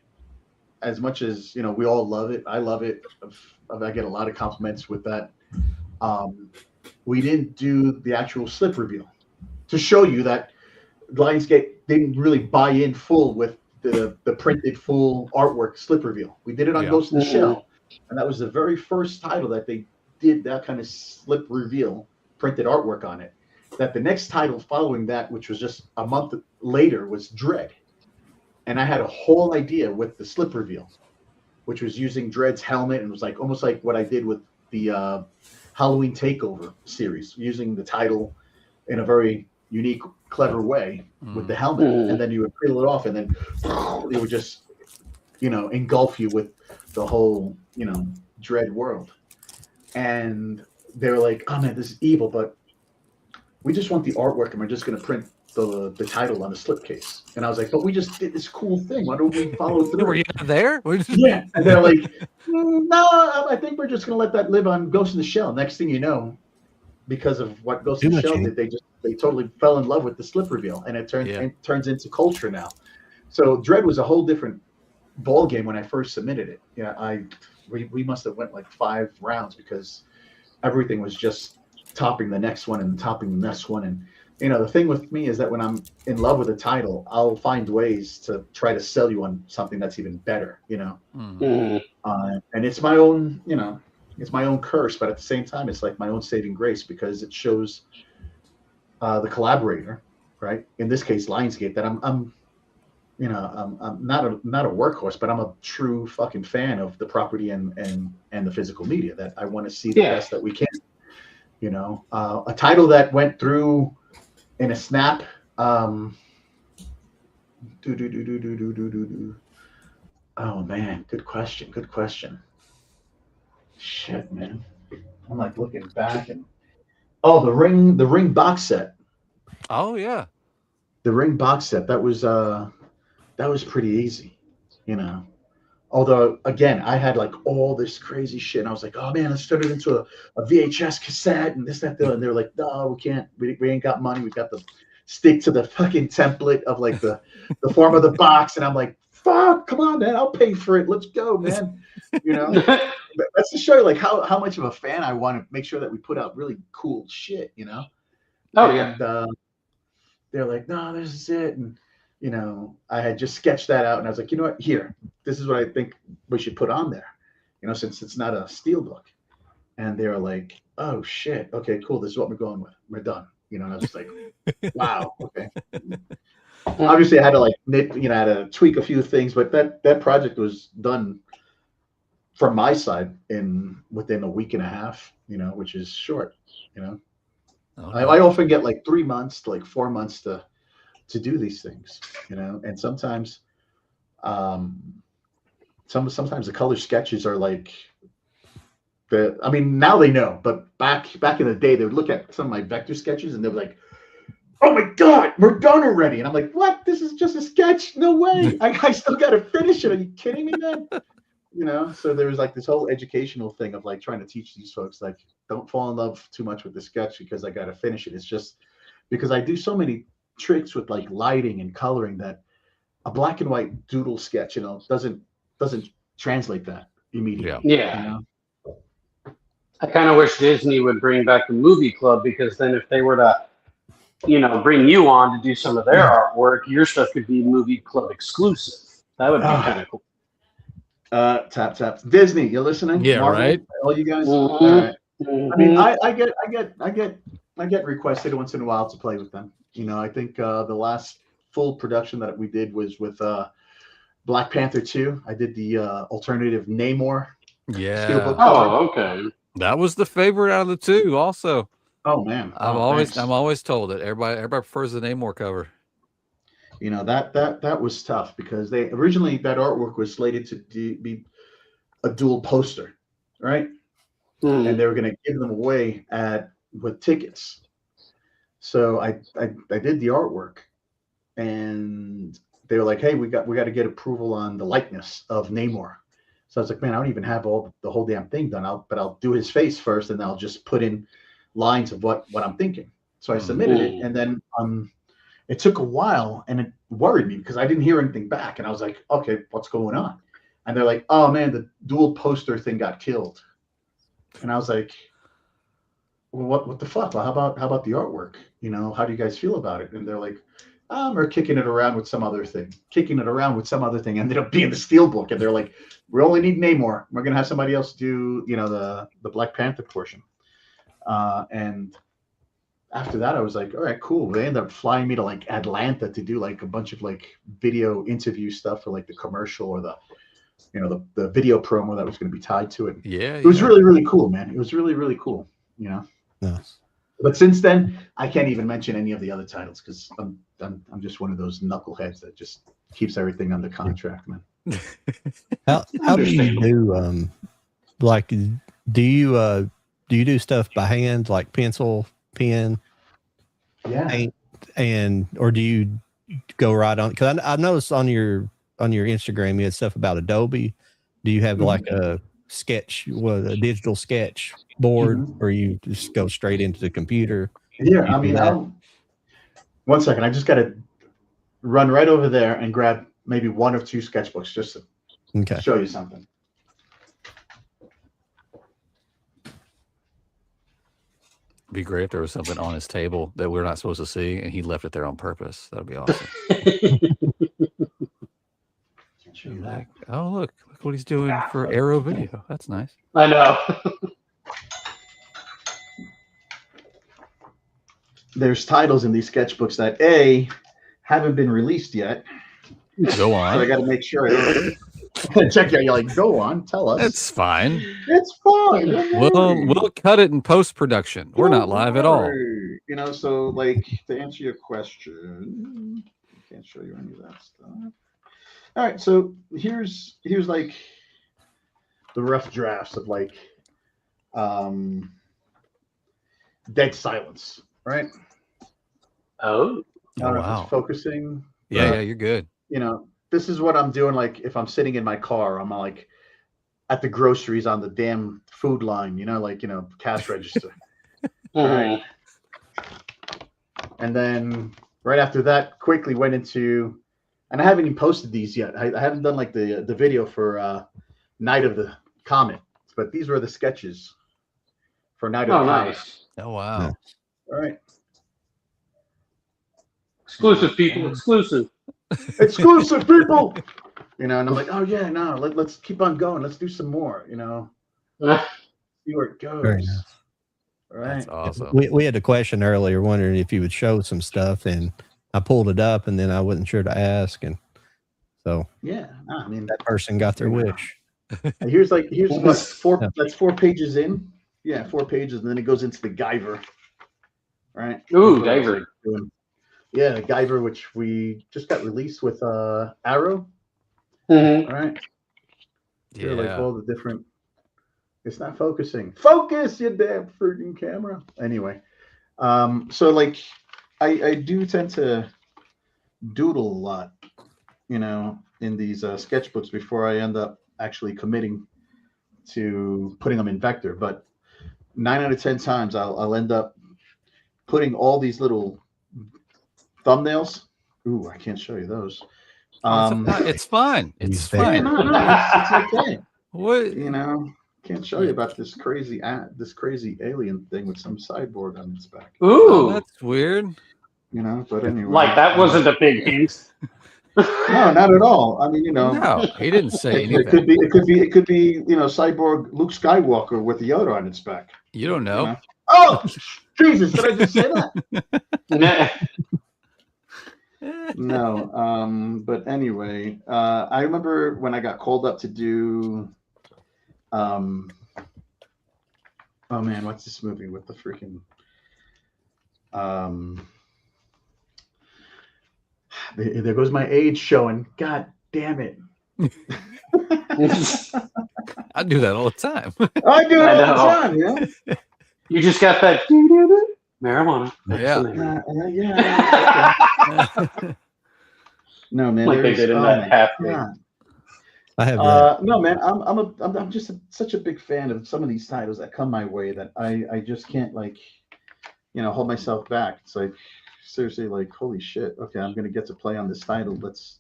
as much as, you know, we all love it, I love it, I get a lot of compliments with that. We didn't do the actual slip reveal to show you that Lionsgate didn't really buy in full with the printed full artwork slip reveal. We did it on Yeah. Ghost in the Shell, and that was the very first title that they did that kind of slip reveal, printed artwork on it. That the next title following that, which was just a month later, was Dread. And I had a whole idea with the slip reveal, which was using Dread's helmet, and it was like almost like what I did with the Halloween Takeover series, using the title in a very unique, clever way with the helmet. And then you would peel it off, and then it would just, engulf you with the whole, Dread world. And they were like, "Oh man, this is evil, but we just want the artwork, and we're just going to print the title on the slipcase." And I was like, "But we just did this cool thing. Why don't we follow through?" Were you not there? Yeah. And they're like, "No, I think we're just going to let that live on Ghost in the Shell." Next thing you know, because of what Ghost in the Shell did, they totally fell in love with the slip reveal, and it turns into culture now. So Dread was a whole different ball game when I first submitted it. Yeah, we must have went like 5 rounds because everything was just topping the next one and topping the next one. And the thing with me is that when I'm in love with a title, I'll find ways to try to sell you on something that's even better. And it's my own, it's my own curse, but at the same time, it's like my own saving grace, because it shows the collaborator, right? In this case, Lionsgate, that I'm not a workhorse, but I'm a true fucking fan of the property and the physical media, that I want to see the best that we can. A title that went through in a snap. Oh man, good question. Shit, man. I'm like looking back, and the ring box set. Oh yeah. The ring box set, that was pretty easy, Although again, I had like all this crazy shit, and I was like, "Oh man, let's turn it into a VHS cassette and this, that, and they're like, "No, we can't. We ain't got money. We got to stick to the fucking template of like the form of the box." And I'm like, "Fuck, come on, man, I'll pay for it. Let's go, man." That's to show you like how much of a fan I want to make sure that we put out really cool shit, They're like, "No, this is it." And I had just sketched that out, and I was like, "You know what? Here, this is what I think we should put on there, since it's not a steelbook." And they were like, "Oh shit, okay, cool. This is what we're going with. We're done." And I was just like, "Wow, okay." Obviously, I had to like I had to tweak a few things, but that project was done from my side within a week and a half, which is short. Oh, I often get like 3 months to like 4 months to do these things, and sometimes sometimes the color sketches are like now they know, but back in the day, they would look at some of my vector sketches and they were like, "Oh my God, we're done already." And I'm like, "What? This is just a sketch? No way. I still got to finish it. Are you kidding me, man?" So there was like this whole educational thing of like trying to teach these folks, like, don't fall in love too much with the sketch because I got to finish it. It's just because I do so many tricks with like lighting and coloring that a black and white doodle sketch, doesn't translate that immediately. Yeah. I kind of wish Disney would bring back the movie club, because then if they were to, bring you on to do some of their artwork, your stuff could be movie club exclusive. That would be kind of cool. Tap. Disney, you listening? Yeah, Marvel, right. All you guys. Mm-hmm. All right. Mm-hmm. I mean, I get requested once in a while to play with them. I think the last full production that we did was with Black Panther 2. I did the alternative Namor. Yeah. Steelbook Oh, okay. That was the favorite out of the two. Also, oh man, I'm always told that everybody prefers the Namor cover. That was tough, because they originally, that artwork was slated to be a dual poster, right? And they were going to give them away with tickets. So I did the artwork, and they were like, "Hey, we got to get approval on the likeness of Namor." So I was like, "Man, I don't even have the whole damn thing done. I'll do his face first, and I'll just put in lines of what I'm thinking." So I submitted it, and then it took a while, and it worried me because I didn't hear anything back, and I was like, "Okay, what's going on?" And they're like, "Oh man, the dual poster thing got killed." And I was like, "Well, what the fuck? Well, how about the artwork? How do you guys feel about it?" And they're like, Or kicking it around with some other thing. Ended up being the Steelbook, and they're like, we only need Namor. We're gonna have somebody else do, the Black Panther portion. And after that, I was like, all right, cool. They ended up flying me to like Atlanta to do like a bunch of like video interview stuff for like the commercial or the video promo that was going to be tied to it. Yeah, it was really, really cool, man. It was really, really cool. Nice. But since then, I can't even mention any of the other titles because I'm just one of those knuckleheads that just keeps everything under contract, man. How do you do like do you do stuff by hand, like pencil, pen, paint, or do you go right on? Because I noticed on your Instagram you had stuff about Adobe. Do you have like a digital sketch board, or you just go straight into the computer? Yeah, I mean, one second. I just got to run right over there and grab maybe one or two sketchbooks just to show you something. It'd be great if there was something on his table that we're not supposed to see, and he left it there on purpose. That'd be awesome. Like, oh, look what he's doing for Arrow Video. That's nice. I know. There's titles in these sketchbooks that haven't been released yet. Go on. So I got to make sure. Check out. You're like, go on, tell us. It's fine. It's fine. We'll cut it in post production. We're not live at all. So like to answer your question, I can't show you any of that stuff. All right, so here's like the rough drafts of like Dead Silence, right? Oh, Wow. Focusing. Yeah, you're good. This is what I'm doing. Like if I'm sitting in my car, I'm like at the groceries on the damn food line, cash register. Right. And then right after that, quickly went into, and I haven't even posted these yet. I haven't done like the video for Night of the Comet, but these were the sketches for Night of the Comet. Nice. Oh wow. All right. Exclusive, people. Exclusive people. And I'm like, oh yeah, no, let's keep on going. Let's do some more. See where it goes. Very nice. All right. That's awesome. We had a question earlier wondering if you would show some stuff, and I pulled it up, and then I wasn't sure to ask, and so yeah, I mean that person got their wish. Here's what four. That's 4 pages in. Yeah, 4 pages, and then it goes into the Guyver. Right. Ooh, Guyver. Yeah, the Guyver, which we just got released with Arrow. Mm-hmm. All right. Yeah. Like all the different. It's not focusing. Focus, you damn freaking camera. Anyway, so like I do tend to doodle a lot, in these sketchbooks before I end up actually committing to putting them in vector. But 9 out of 10 times I'll end up putting all these little thumbnails. Ooh, I can't show you those. It's fine. It's fine. It's okay. What? Can't show you about this crazy alien thing with some cyborg on its back. Ooh, Oh, that's weird. But anyway. like that wasn't a big hint. No, not at all. I mean, No, he didn't say anything. it could be, cyborg Luke Skywalker with Yoda on its back. You don't know. Oh, Jesus! Did I just say that? No. But anyway, I remember when I got called up to do. Oh man, what's this movie with the freaking? There goes my age showing. God damn it! I do that all the time. I do it all the time. Yeah. You just got that marijuana. Yeah. No man, Like they did in that half thing. I have that. No man, I'm just such a big fan of some of these titles that come my way that I just can't hold myself back. It's like seriously, like holy shit. Okay, I'm gonna get to play on this title. Let's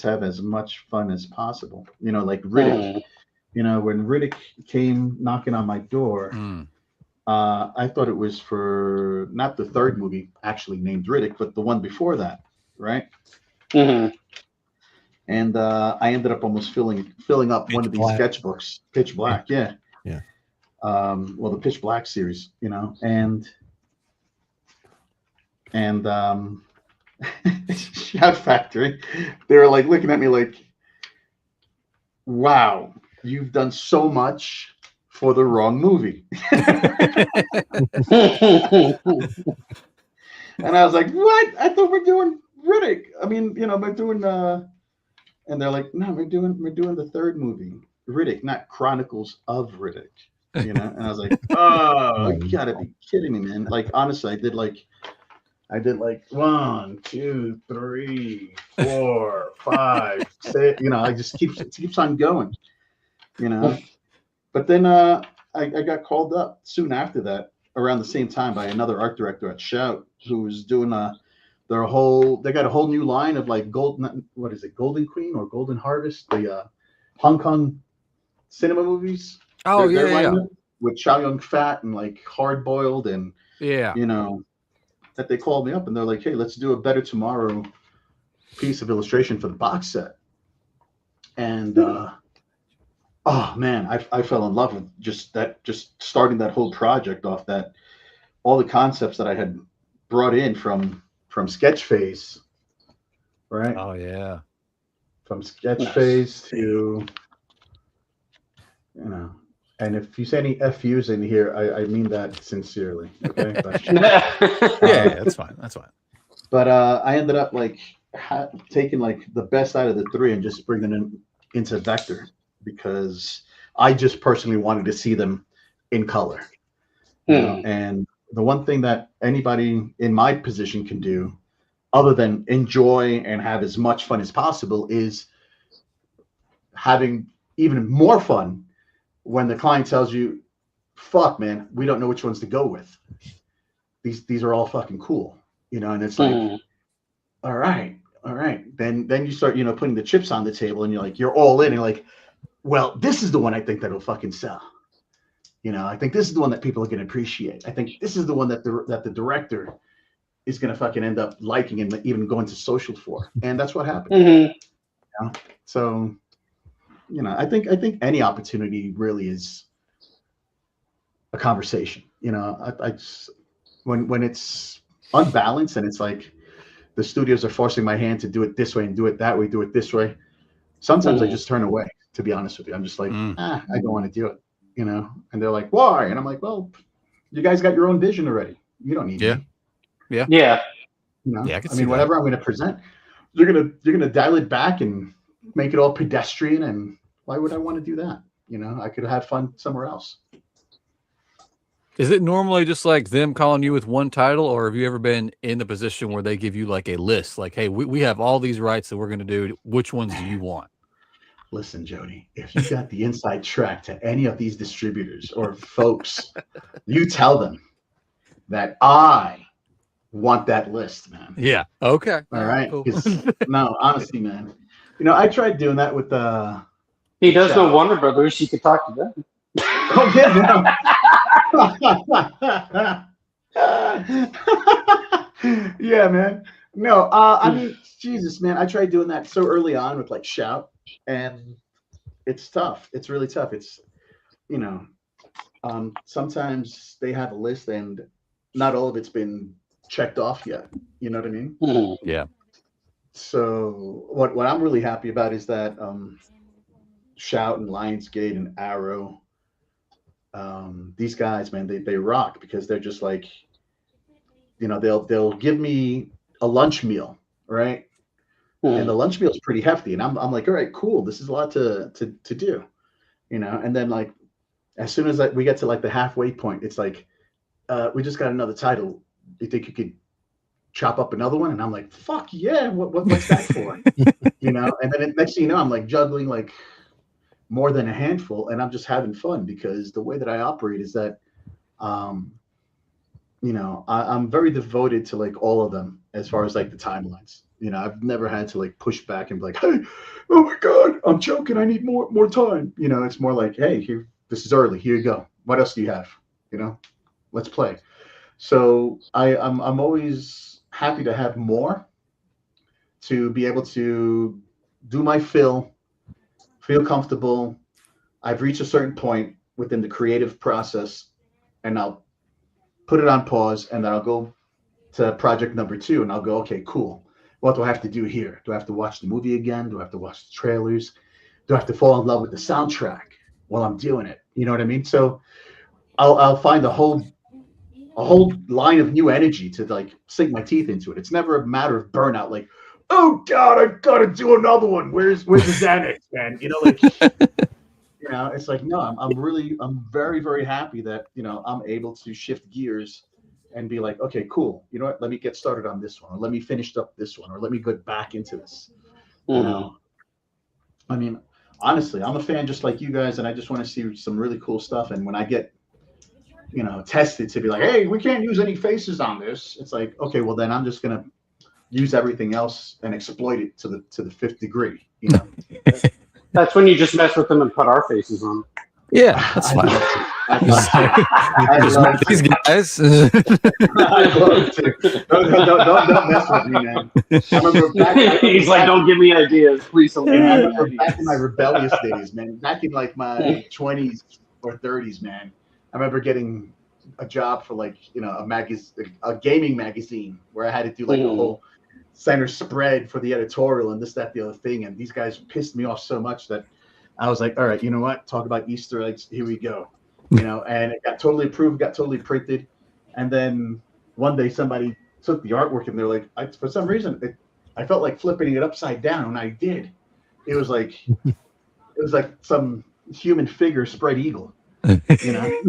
have as much fun as possible. Like Riddick. When Riddick came knocking on my door, I thought it was for not the third movie actually named Riddick, but the one before that. right? Hmm. And I ended up almost filling up one Pitch of these Black. sketchbooks, Pitch Black, yeah. Yeah. Well, the Pitch Black series, you know, and Shout Factory, they were like looking at me like, wow, you've done so much for the wrong movie. And I was like, what? I thought we're doing Riddick. I mean, you know, we're doing and they're like, no, we're doing the third movie, Riddick, not Chronicles of Riddick. You know, and I was like, oh, you gotta be kidding me, man. Like honestly, I did like 1, 2, 3, 4, 5, 6. You know, I just keeps on going. You know, but then I got called up soon after that, around the same time, by another art director at Shout, who was doing they got a whole new line of like Golden Queen or Golden Harvest, the Hong Kong cinema movies. Oh, Their yeah. lineup with Chow Yun Fat and like Hard Boiled, and Yeah. you know, that they called me up and they're like, hey, let's do a Better Tomorrow piece of illustration for the box set. And oh man, I fell in love with just starting that whole project off, that all the concepts that I had brought in from sketch phase, right? Oh, yeah. From sketch Nice. phase to, you know, and if you say any FUs in here, I mean that sincerely. Okay. But, Yeah, that's fine. That's fine. but I ended up like taking like the best out of the three and just bringing them into vector, because I just personally wanted to see them in color. You know? And the one thing that anybody in my position can do, other than enjoy and have as much fun as possible, is having even more fun when the client tells you, fuck man, we don't know which ones to go with. These are all fucking cool, you know. And it's like, all right. Then you start, you know, putting the chips on the table, and you're all in, and like, well, this is the one I think that'll fucking sell. You know, I think this is the one that people are going to appreciate. I think this is the one that the director is going to fucking end up liking and even going to social for. And that's what happened. You know? So, you know, I think any opportunity really is a conversation. You know, I just, when it's unbalanced and it's like the studios are forcing my hand to do it this way and do it that way, do it this way, sometimes I just turn away, to be honest with you. I'm just like, I don't want to do it, you know? And they're like, why? And I'm like, well, you guys got your own vision already. You don't need me. Yeah. You know? Yeah, I mean, whatever I'm going to present, you're gonna dial it back and make it all pedestrian. And why would I want to do that? You know, I could have fun somewhere else. Is it normally just like them calling you with one title, or have you ever been in the position where they give you like a list, like, hey, we have all these rights that we're going to do. Which ones do you want? Listen, Jody, if you got the inside track to any of these distributors or folks, you tell them that I want that list, man. Yeah. Okay. All right. Cool. No, honestly, man. You know, I tried doing that with he does know Warner Brothers. You could talk to them. Oh yeah. Yeah, man. No, I mean, Jesus, man, I tried doing that so early on with like Shout, and it's tough. It's really tough. It's, you know, sometimes they have a list and not all of it's been checked off yet. You know what I mean? Yeah. So what I'm really happy about is that Shout and Lionsgate and Arrow, these guys, man, they rock, because they're just like, you know, they'll give me a lunch meal, right? And the lunch meal is pretty hefty, and I'm like, all right, cool, this is a lot to do, you know. And then like, as soon as we get to like the halfway point, it's like, we just got another title. You think you could chop up another one? And I'm like, fuck yeah, what's that for? You know. And then next thing you know, I'm like juggling like more than a handful, and I'm just having fun, because the way that I operate is that, you know, I'm very devoted to like all of them as far as like the timelines. You know, I've never had to like push back and be like, hey, oh my God, I'm choking, I need more time. You know, it's more like, hey, here, this is early, here you go. What else do you have? You know, let's play. So I'm always happy to have more, to be able to do my fill, feel comfortable. I've reached a certain point within the creative process, and I'll put it on pause, and then I'll go to project number 2, and I'll go, okay, cool. What do I have to do here? Do I have to watch the movie again? Do I have to watch the trailers? Do I have to fall in love with the soundtrack while I'm doing it? You know what I mean? So I'll find a whole line of new energy to like sink my teeth into it. It's never a matter of burnout. Like, oh God, I've got to do another one. Where's the Xanax, man? You know, like, you know, it's like, no, I'm very, very happy that, you know, I'm able to shift gears and be like, okay, cool. You know what? Let me get started on this one, or let me finish up this one, or let me get back into this. You know, I mean, honestly, I'm a fan just like you guys, and I just want to see some really cool stuff. And when I get, you know, tested to be like, hey, we can't use any faces on this, it's like, okay, well then I'm just gonna use everything else and exploit it to the 5th degree. You know, That's when you just mess with them and put our faces on. Yeah, that's fine. I love These guys. I love to. Don't mess with me, man. I remember He's like, don't give me ideas, please. Don't give me I remember ideas. back in my rebellious days, man. Back in like my 20s or 30s, man. I remember getting a job for like, you know, a gaming magazine where I had to do like a whole center spread for the editorial and this, that, the other thing. And these guys pissed me off so much that I was like, all right, you know what? Talk about Easter eggs. Here we go. You know, and it got totally approved, got totally printed. And then one day somebody took the artwork and they're like, for some reason, I felt like flipping it upside down. And I did. It was like some human figure spread eagle, you know?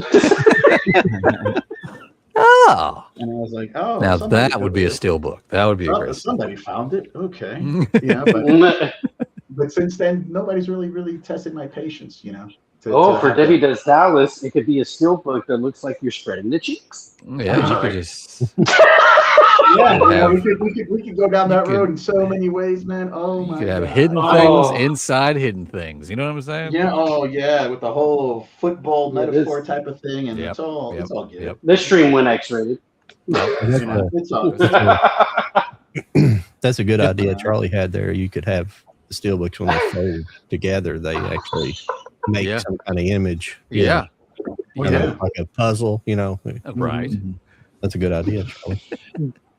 Oh. And I was like, oh. Now that would be a steelbook. That would be a great. Somebody found it. Okay. You know, but since then, nobody's really tested my patience, you know. For Debbie Does Dallas, it could be a steelbook that looks like you're spreading the cheeks. Yeah, you could just. Yeah, we could go down that road in so many ways, man. Oh my God. You could have hidden things inside hidden things. You know what I'm saying? Yeah. Oh yeah, with the whole football metaphor type of thing, and it's all good. Yep. This stream went X-rated. It's all good. That's a good idea Charlie had there. You could have the steelbooks when they fold together. They actually make some kind of image. Yeah. Like a puzzle, you know. Right. That's a good idea, Charlie.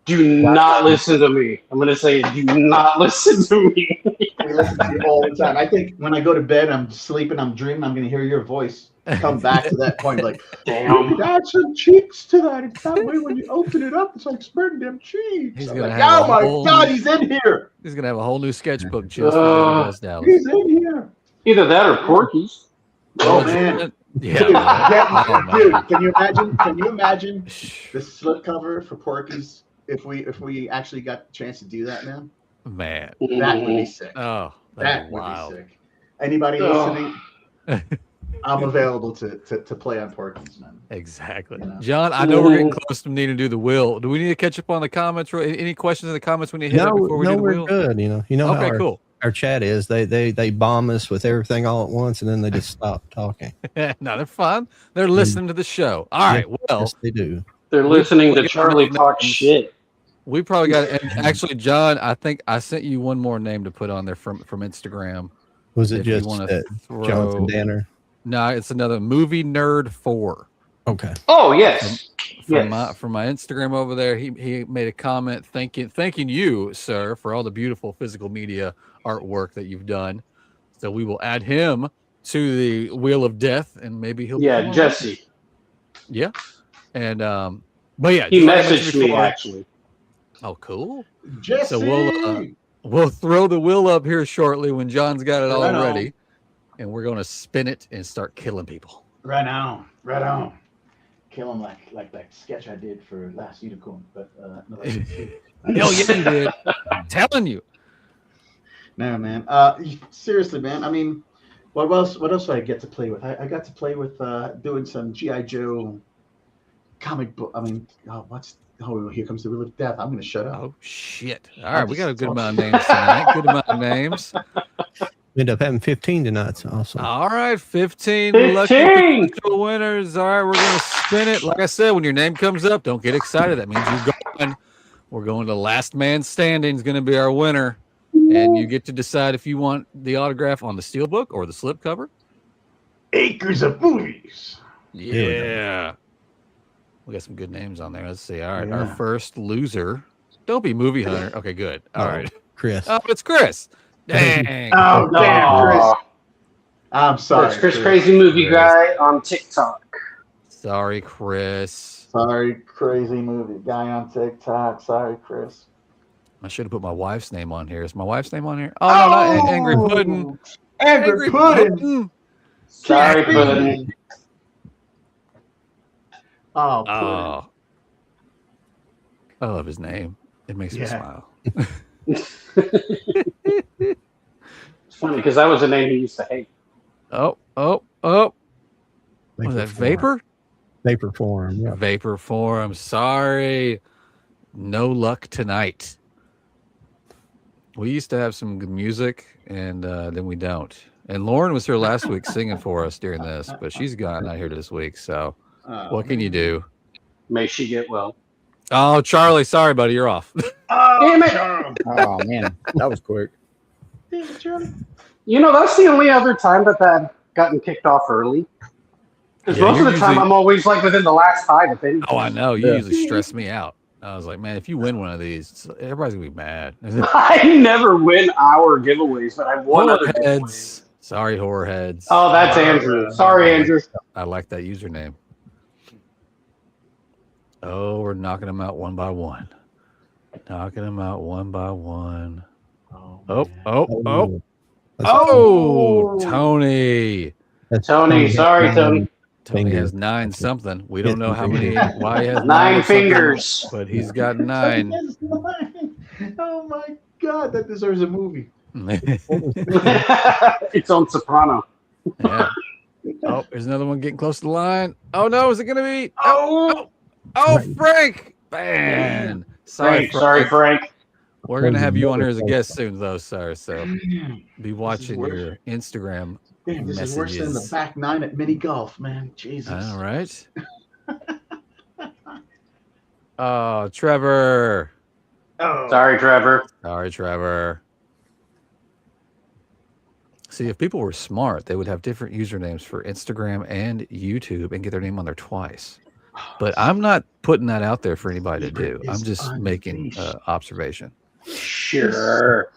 Do not listen to me. I'm going to say, do not listen to me. I listen to you all the time. I think when I go to bed, I'm sleeping, I'm dreaming, I'm going to hear your voice come back to that point. Like, damn, add some cheeks to that. It's that way when you open it up, it's like spreading them cheeks. He's I'm gonna like, have oh my God, he's in here. He's going to have a whole new sketchbook just for Debbie Does Dallas. He's in here. Either that or Porky's. Oh man. Yeah. Dude, can you imagine the slipcover for Porky's if we actually got the chance to do that, man? Man. That would be sick. Oh, that would wild. be sick. Anybody listening? I'm available to play on Porky's, man. Exactly. You know? John, I know we're getting close to needing to do the will. Do we need to catch up on the comments? Any questions in the comments we need to hit up before we do the we're will? good. You know Okay, how cool. our chat is. They bomb us with everything all at once, and then they just stop talking. No, they're fun. They're listening to the show. All right. Well, yes, they do. They're listening to Charlie talk shit. We probably got it. And actually, John, I think I sent you one more name to put on there from Instagram. Was it If you just wanna Jonathan Danner? No, it's another Movie Nerd 4. Okay. Oh, yes. From my Instagram over there, he made a comment thanking you, sir, for all the beautiful physical media artwork that you've done. So we will add him to the Wheel of Death, and maybe he'll Jesse. Yeah. And but yeah, he messaged me actually. Oh, cool. Jesse. So we'll throw the wheel up here shortly when John's got it all ready, and we're going to spin it and start killing people. Right on. Kill him like that sketch I did for Last Unicorn, but Hell yeah, you did. I'm telling you. No, man. Seriously, man. I mean, what else do I get to play with? I got to play with doing some G.I. Joe comic book. I mean, here comes the Wheel of Death. I'm going to shut up. Oh, shit. All right, we got a good amount of names tonight. Good amount of names. We end up having 15 tonight. It's awesome. All right, 15 lucky potential winners. All right, we're going to spin it. Like I said, when your name comes up, don't get excited. That means you're going. We're going to last man standing is going to be our winner. and you get to decide if you want the autograph on the steelbook or the slipcover. Acres of movies. Yeah. We got some good names on there. Let's see. All right. Yeah. Our first loser. Don't be Movie Hunter. Okay, good. All right. Chris. Oh, it's Chris. Dang. Oh, damn, Chris. Aw. I'm sorry. It's Chris Crazy Movie Chris. Guy on TikTok. Sorry, Chris. Sorry, crazy movie guy on TikTok. Sorry, Chris. I should have put my wife's name on here. Is my wife's name on here? Oh, no, not Angry Puddin'. Angry Puddin'. Sorry, Puddin'. Oh, Puddin'. Oh. I love his name. It makes me smile. It's funny because that was a name he used to hate. Oh. Was that Vapor? Vapor Forum. Yeah. Vapor Forum. Sorry. No luck tonight. We used to have some good music, and then we don't. And Lauren was here last week singing for us during this, but she's gone not here this week. So what can you do? May she get well. Oh, Charlie. Sorry, buddy. You're off. Damn it. Oh man, that was quick. You know, that's the only other time that I've gotten kicked off early. Because most of the time I'm always like within the last 5 if anything. Oh, I know. You usually stress me out. I was like, man, if you win one of these, everybody's going to be mad. I never win our giveaways, but I've won other giveaways. Heads. Sorry, horror heads. Oh, that's Andrew. Sorry, Andrew. I like that username. Oh, we're knocking them out one by one. Knocking them out one by one. Oh, Tony. Tony. Sorry, Tony. Tony has 9 something. We don't know how many. Why he has 9 something, fingers. but he's got 9. Oh my God, that deserves a movie. It's on Soprano. Yeah. Oh, there's another one getting close to the line. Oh no, is it gonna be? Oh, Frank! Man, sorry, Frank. We're gonna have you on here as a guest soon, though, sir. So be watching your Instagram. Damn, this is worse than the messages. back 9 at mini golf, man. Jesus. All right. Oh, Trevor. Oh. Sorry, Trevor. Sorry, Trevor. See, if people were smart, they would have different usernames for Instagram and YouTube and get their name on there twice. But I'm not putting that out there for anybody to do. I'm just making observation. Sure.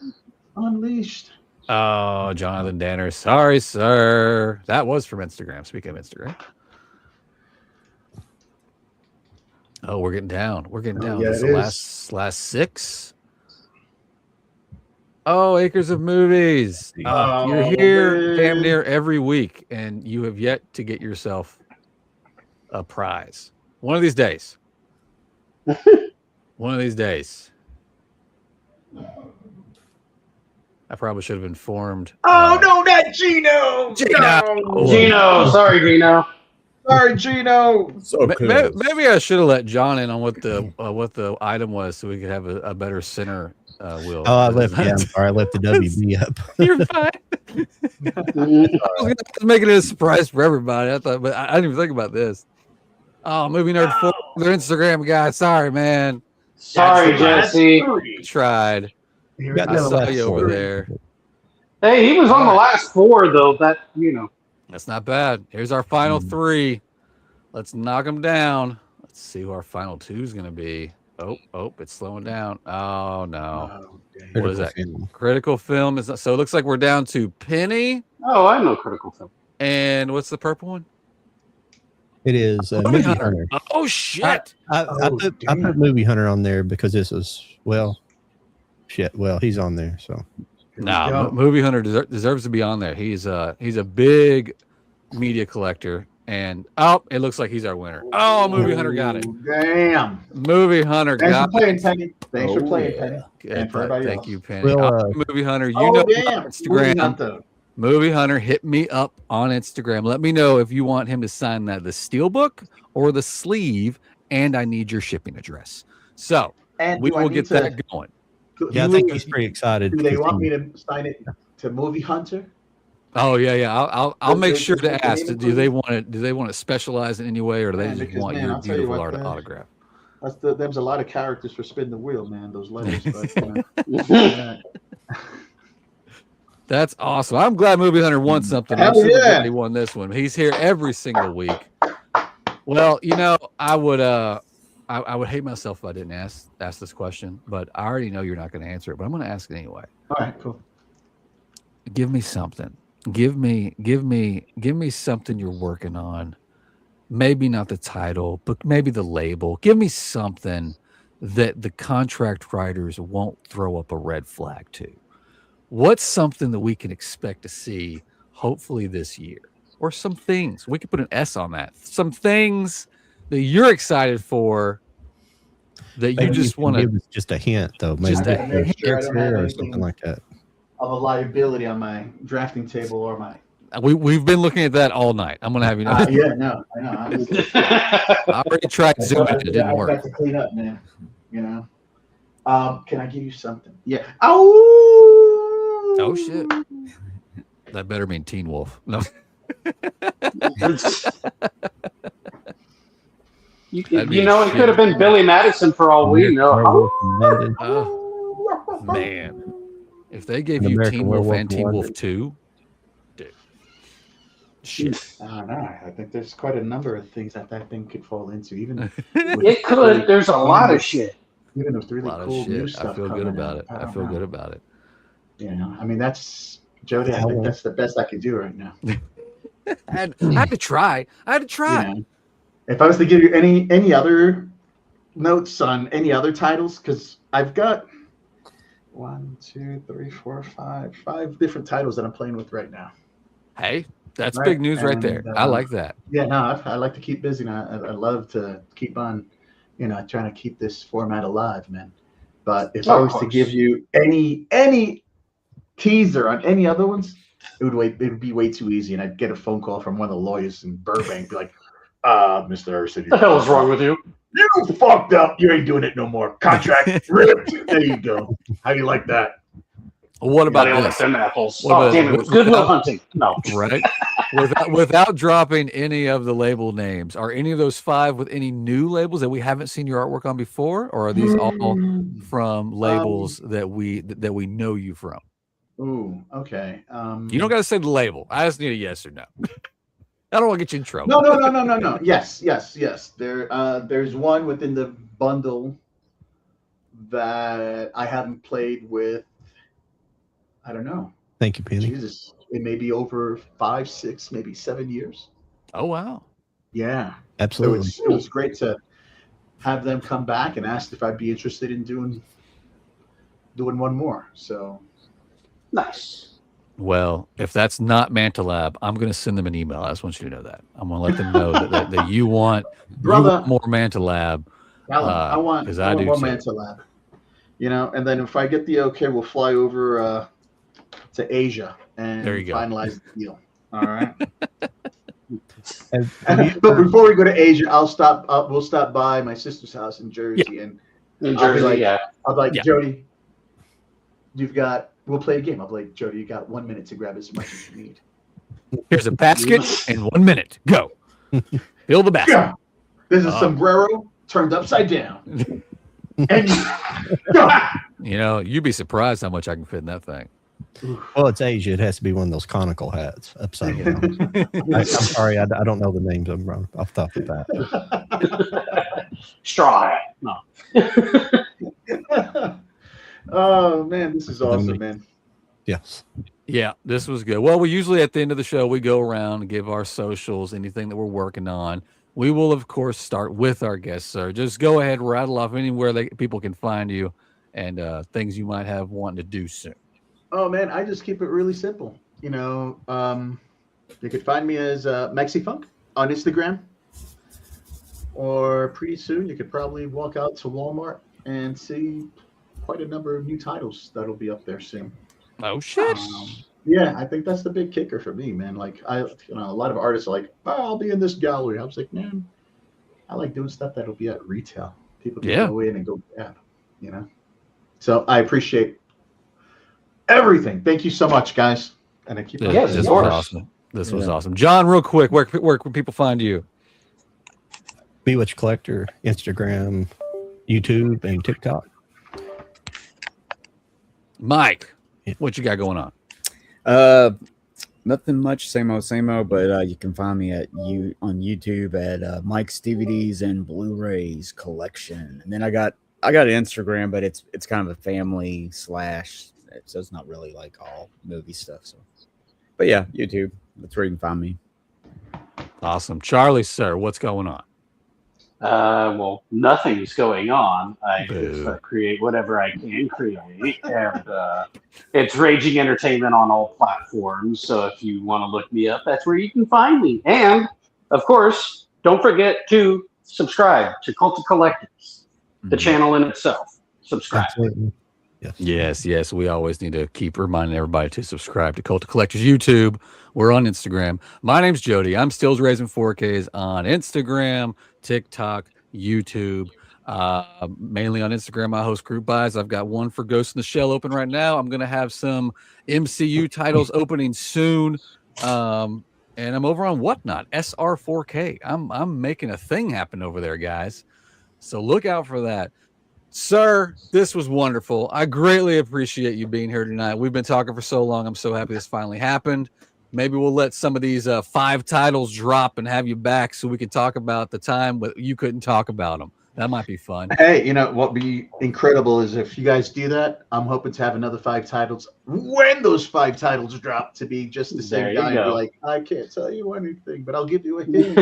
Unleashed. Oh, Jonathan Danner. Sorry, sir. That was from Instagram. Speaking of Instagram. Oh, we're getting down. We're getting down. Yeah, This it is the last 6. Oh, Acres of Movies. You're here damn near every week, and you have yet to get yourself a prize. One of these days. One of these days. I probably should have informed. Oh, no, not Gino. Gino. Sorry, Gino. Sorry, Gino. So close. Maybe I should have let John in on what the item was, so we could have a better center wheel. Oh, I left. Yeah, I'm sorry. I left the WB up. You're fine. I was making it a surprise for everybody. I thought, but I didn't even think about this. Oh, Movie Nerd 4, their Instagram guy. Sorry, man. Sorry, Jesse. Tried. I saw you over there. Hey, he was on the last 4, though. That, you know. That's not bad. Here's our final 3. Let's knock them down. Let's see who our final 2 is going to be. Oh, it's slowing down. Oh, no. What is that? Critical Film. So it looks like we're down to Penny. Oh, I know Critical Film. And what's the purple one? It is Movie Hunter. Oh, shit. I put Movie Hunter on there because this is, well, he's on there. So No, Movie Hunter deserves to be on there. He's a big media collector, and it looks like he's our winner. Oh, Movie Hunter got it. Damn. Movie Hunter got it. Thanks for playing, Penny. And for everybody Thank else. you, Penny. Well, Movie Hunter, you know damn. Instagram. Movie Hunter, hit me up on Instagram. Let me know if you want him to sign the steelbook or the sleeve, and I need your shipping address. So And we will get that going. yeah, I think he's pretty excited. Do they want me to sign it to Movie Hunter? Oh yeah. I'll make sure to the ask. name Do they want it? Do they want to specialize in any way, or do they Man, just because, want man, your I'll tell you beautiful what, autograph? There's a lot of characters for Spin the Wheel, man. Those letters. But, That's awesome. I'm glad Movie Hunter won something. I'm Hell super yeah. glad he won this one. He's here every single week. Well, you know, I would hate myself if I didn't ask this question, but I already know you're not going to answer it, but I'm going to ask it anyway. All right, cool. Give me something. Give me something you're working on. Maybe not the title, but maybe the label. Give me something that the contract writers won't throw up a red flag to. What's something that we can expect to see hopefully this year? Or some things. We could put an S on that. Some things that you're excited for that you Maybe just can want to give us just a hint, though. Maybe Just a Make sure I don't have or anything something like that. of a liability on my drafting table or my. we've been looking at that all night. I'm gonna have you know. Yeah, no, I know. Honestly. I already tried zooming, it didn't I've work. got to clean up, man. You know. Can I give you something? Yeah. Oh shit. That better mean Teen Wolf. No. You know, it could have been Billy Madison for all we know. Werewolf in London. Oh, man. If they gave An you American Teen Wolf Werewolf and in Teen Wolf London. 2, dude. Shit. I don't know. I think there's quite a number of things that thing could fall into. Even It could. There's a lot of shit. Even with A really lot of cool new shit. stuff. I feel good coming about out. it. I feel good about it. You know, I mean, that's Jody. I think that's the best I could do right now. I had to try. You know, if I was to give you any other notes on any other titles, because I've got 1, 2, 3, 4, 5 different titles that I'm playing with right now. Hey, that's Right. big news right there. And, I like that. Yeah, no, I like to keep busy, and I love to keep on, you know, trying to keep this format alive, man. But if I Of was to course. give you any teaser on any other ones, it would be way too easy, and I'd get a phone call from one of the lawyers in Burbank, be like, Mr. Arocena, What the hell is wrong with you? you fucked up. You ain't doing it no more. Contract ripped. There you go. How do you like that? What about I don't like this? them apples. What Oh, about- damn it. Goodwill Hunting. No. Right? Without dropping any of the label names, are any of those 5 with any new labels that we haven't seen your artwork on before, or are these all from labels that we know you from? Ooh, okay. You don't got to say the label. I just need a yes or no. I don't want to get you in trouble. No. Yes. There's one within the bundle that I haven't played with. I don't know. Thank you, Penny. Jesus, it may be over 5, 6, maybe 7 years. Oh wow. Yeah. Absolutely. So it was great to have them come back and ask if I'd be interested in doing one more. So Nice. Well, if that's not Mantalab, I'm going to send them an email. I just want you to know that. I'm going to let them know that you want Brother, more Mantalab. I want I do more too. Manta Lab. You know, and then if I get the okay, we'll fly over to Asia and There you go. finalize the deal. All right. Have But before we go to Asia, we'll stop by my sister's house in Jersey, and New I'll be Jersey, like- yeah. I'll be like, Yeah. Jody, we'll play a game. I'll be like, Jody, you got 1 minute to grab as much as you need. Here's a basket in 1 minute. Go. Fill the basket. Yeah. There's a sombrero turned upside down. And go. You know, you'd be surprised how much I can fit in that thing. Well, it's Asia. It has to be one of those conical hats upside down. I'm sorry, I don't know the names of them off the top of that. Straw hat. No. Oh man, this is awesome, man. Yes. Yeah, this was good. Well, we usually at the end of the show, we go around and give our socials, anything that we're working on. We will, of course, start with our guest, sir. Just go ahead, rattle off anywhere people can find you and things you might have wanting to do soon. Oh man, I just keep it really simple. You know, you could find me as Mexifunk on Instagram, or pretty soon you could probably walk out to Walmart and see quite a number of new titles that'll be up there soon. Oh shit! Yeah, I think that's the big kicker for me, man. Like a lot of artists are like, "Oh, I'll be in this gallery." I was like, man, I like doing stuff that'll be at retail. People can go in and go grab, you know. So I appreciate everything. Thank you so much, guys. And I keep Yes, this of was course. awesome. This was awesome. John, real quick, where can people find you? Bewitch Collector, Instagram, YouTube, and TikTok. Mike. What you got going on? Nothing much, same old, but you can find me on YouTube at Mike's DVDs and Blu-rays collection. And then I got an Instagram, but it's kind of a family / so it's not really like all movie stuff. So, but yeah, YouTube. That's where you can find me. Awesome. Charlie, sir, what's going on? Well, nothing's going on. I Boo. just create whatever I can create, and it's Raging Entertainment on all platforms. So if you want to look me up, that's where you can find me. And of course, don't forget to subscribe to Cult of Collectors, the channel in itself. Subscribe. Absolutely. Yes. We always need to keep reminding everybody to subscribe to Cult of Collectors YouTube. We're on Instagram. My name's Jody. I'm Stills Raising 4Ks on Instagram, TikTok, YouTube. Mainly on Instagram, I host group buys. I've got one for Ghost in the Shell open right now. I'm going to have some MCU titles opening soon. And I'm over on Whatnot, SR4K. I'm making a thing happen over there, guys. So look out for that. Sir, this was wonderful. I greatly appreciate you being here tonight. We've been talking for so long. I'm so happy this finally happened. Maybe we'll let some of these 5 titles drop and have you back so we can talk about the time but you couldn't talk about them. That might be fun. Hey, you know what would be incredible is if you guys do that, I'm hoping to have another 5 titles when those 5 titles drop to be just the same guy and be like, I can't tell you anything, but I'll give you a hint.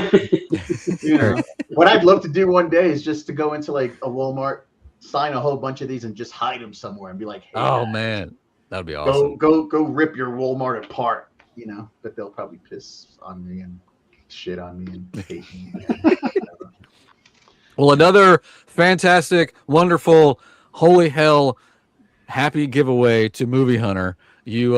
You know, what I'd love to do one day is just to go into like a Walmart, sign a whole bunch of these and just hide them somewhere and be like, hey, oh guys, man, that'd be awesome. Go rip your Walmart apart, you know, but they'll probably piss on me and shit on me and hate me. Well, another fantastic, wonderful, holy hell, happy giveaway to Movie Hunter. You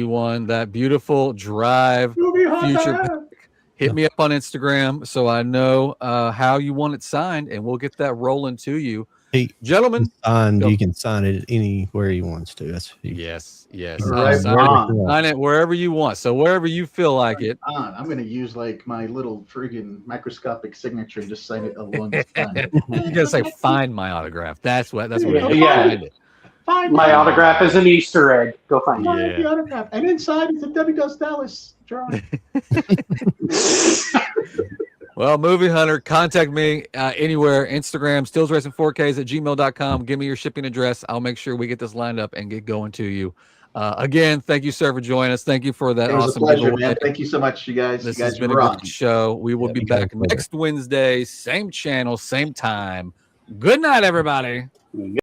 won that beautiful Drive Future pick. Hit me up on Instagram so I know how you want it signed, and we'll get that rolling to you. Hey, gentlemen, you can sign it anywhere he wants to. Yes. Right, sign it wherever you want. So wherever you feel like it. I'm going to use like my little friggin' microscopic signature and just sign it along the time. You gotta say, find my autograph. That's what. Yeah. Find it. Find My autograph is an Easter egg. Go find it. the autograph, and inside is a Debbie Does Dallas drawing. Well, Movie Hunter, contact me anywhere. Instagram, stillsracing4ks at gmail.com. Give me your shipping address. I'll make sure we get this lined up and get going to you. Again, thank you, sir, for joining us. Thank you for that awesome pleasure, man. Thank you so much, you guys. This you guys has been a great show. We will be back next Wednesday, same channel, same time. Good night, everybody. Good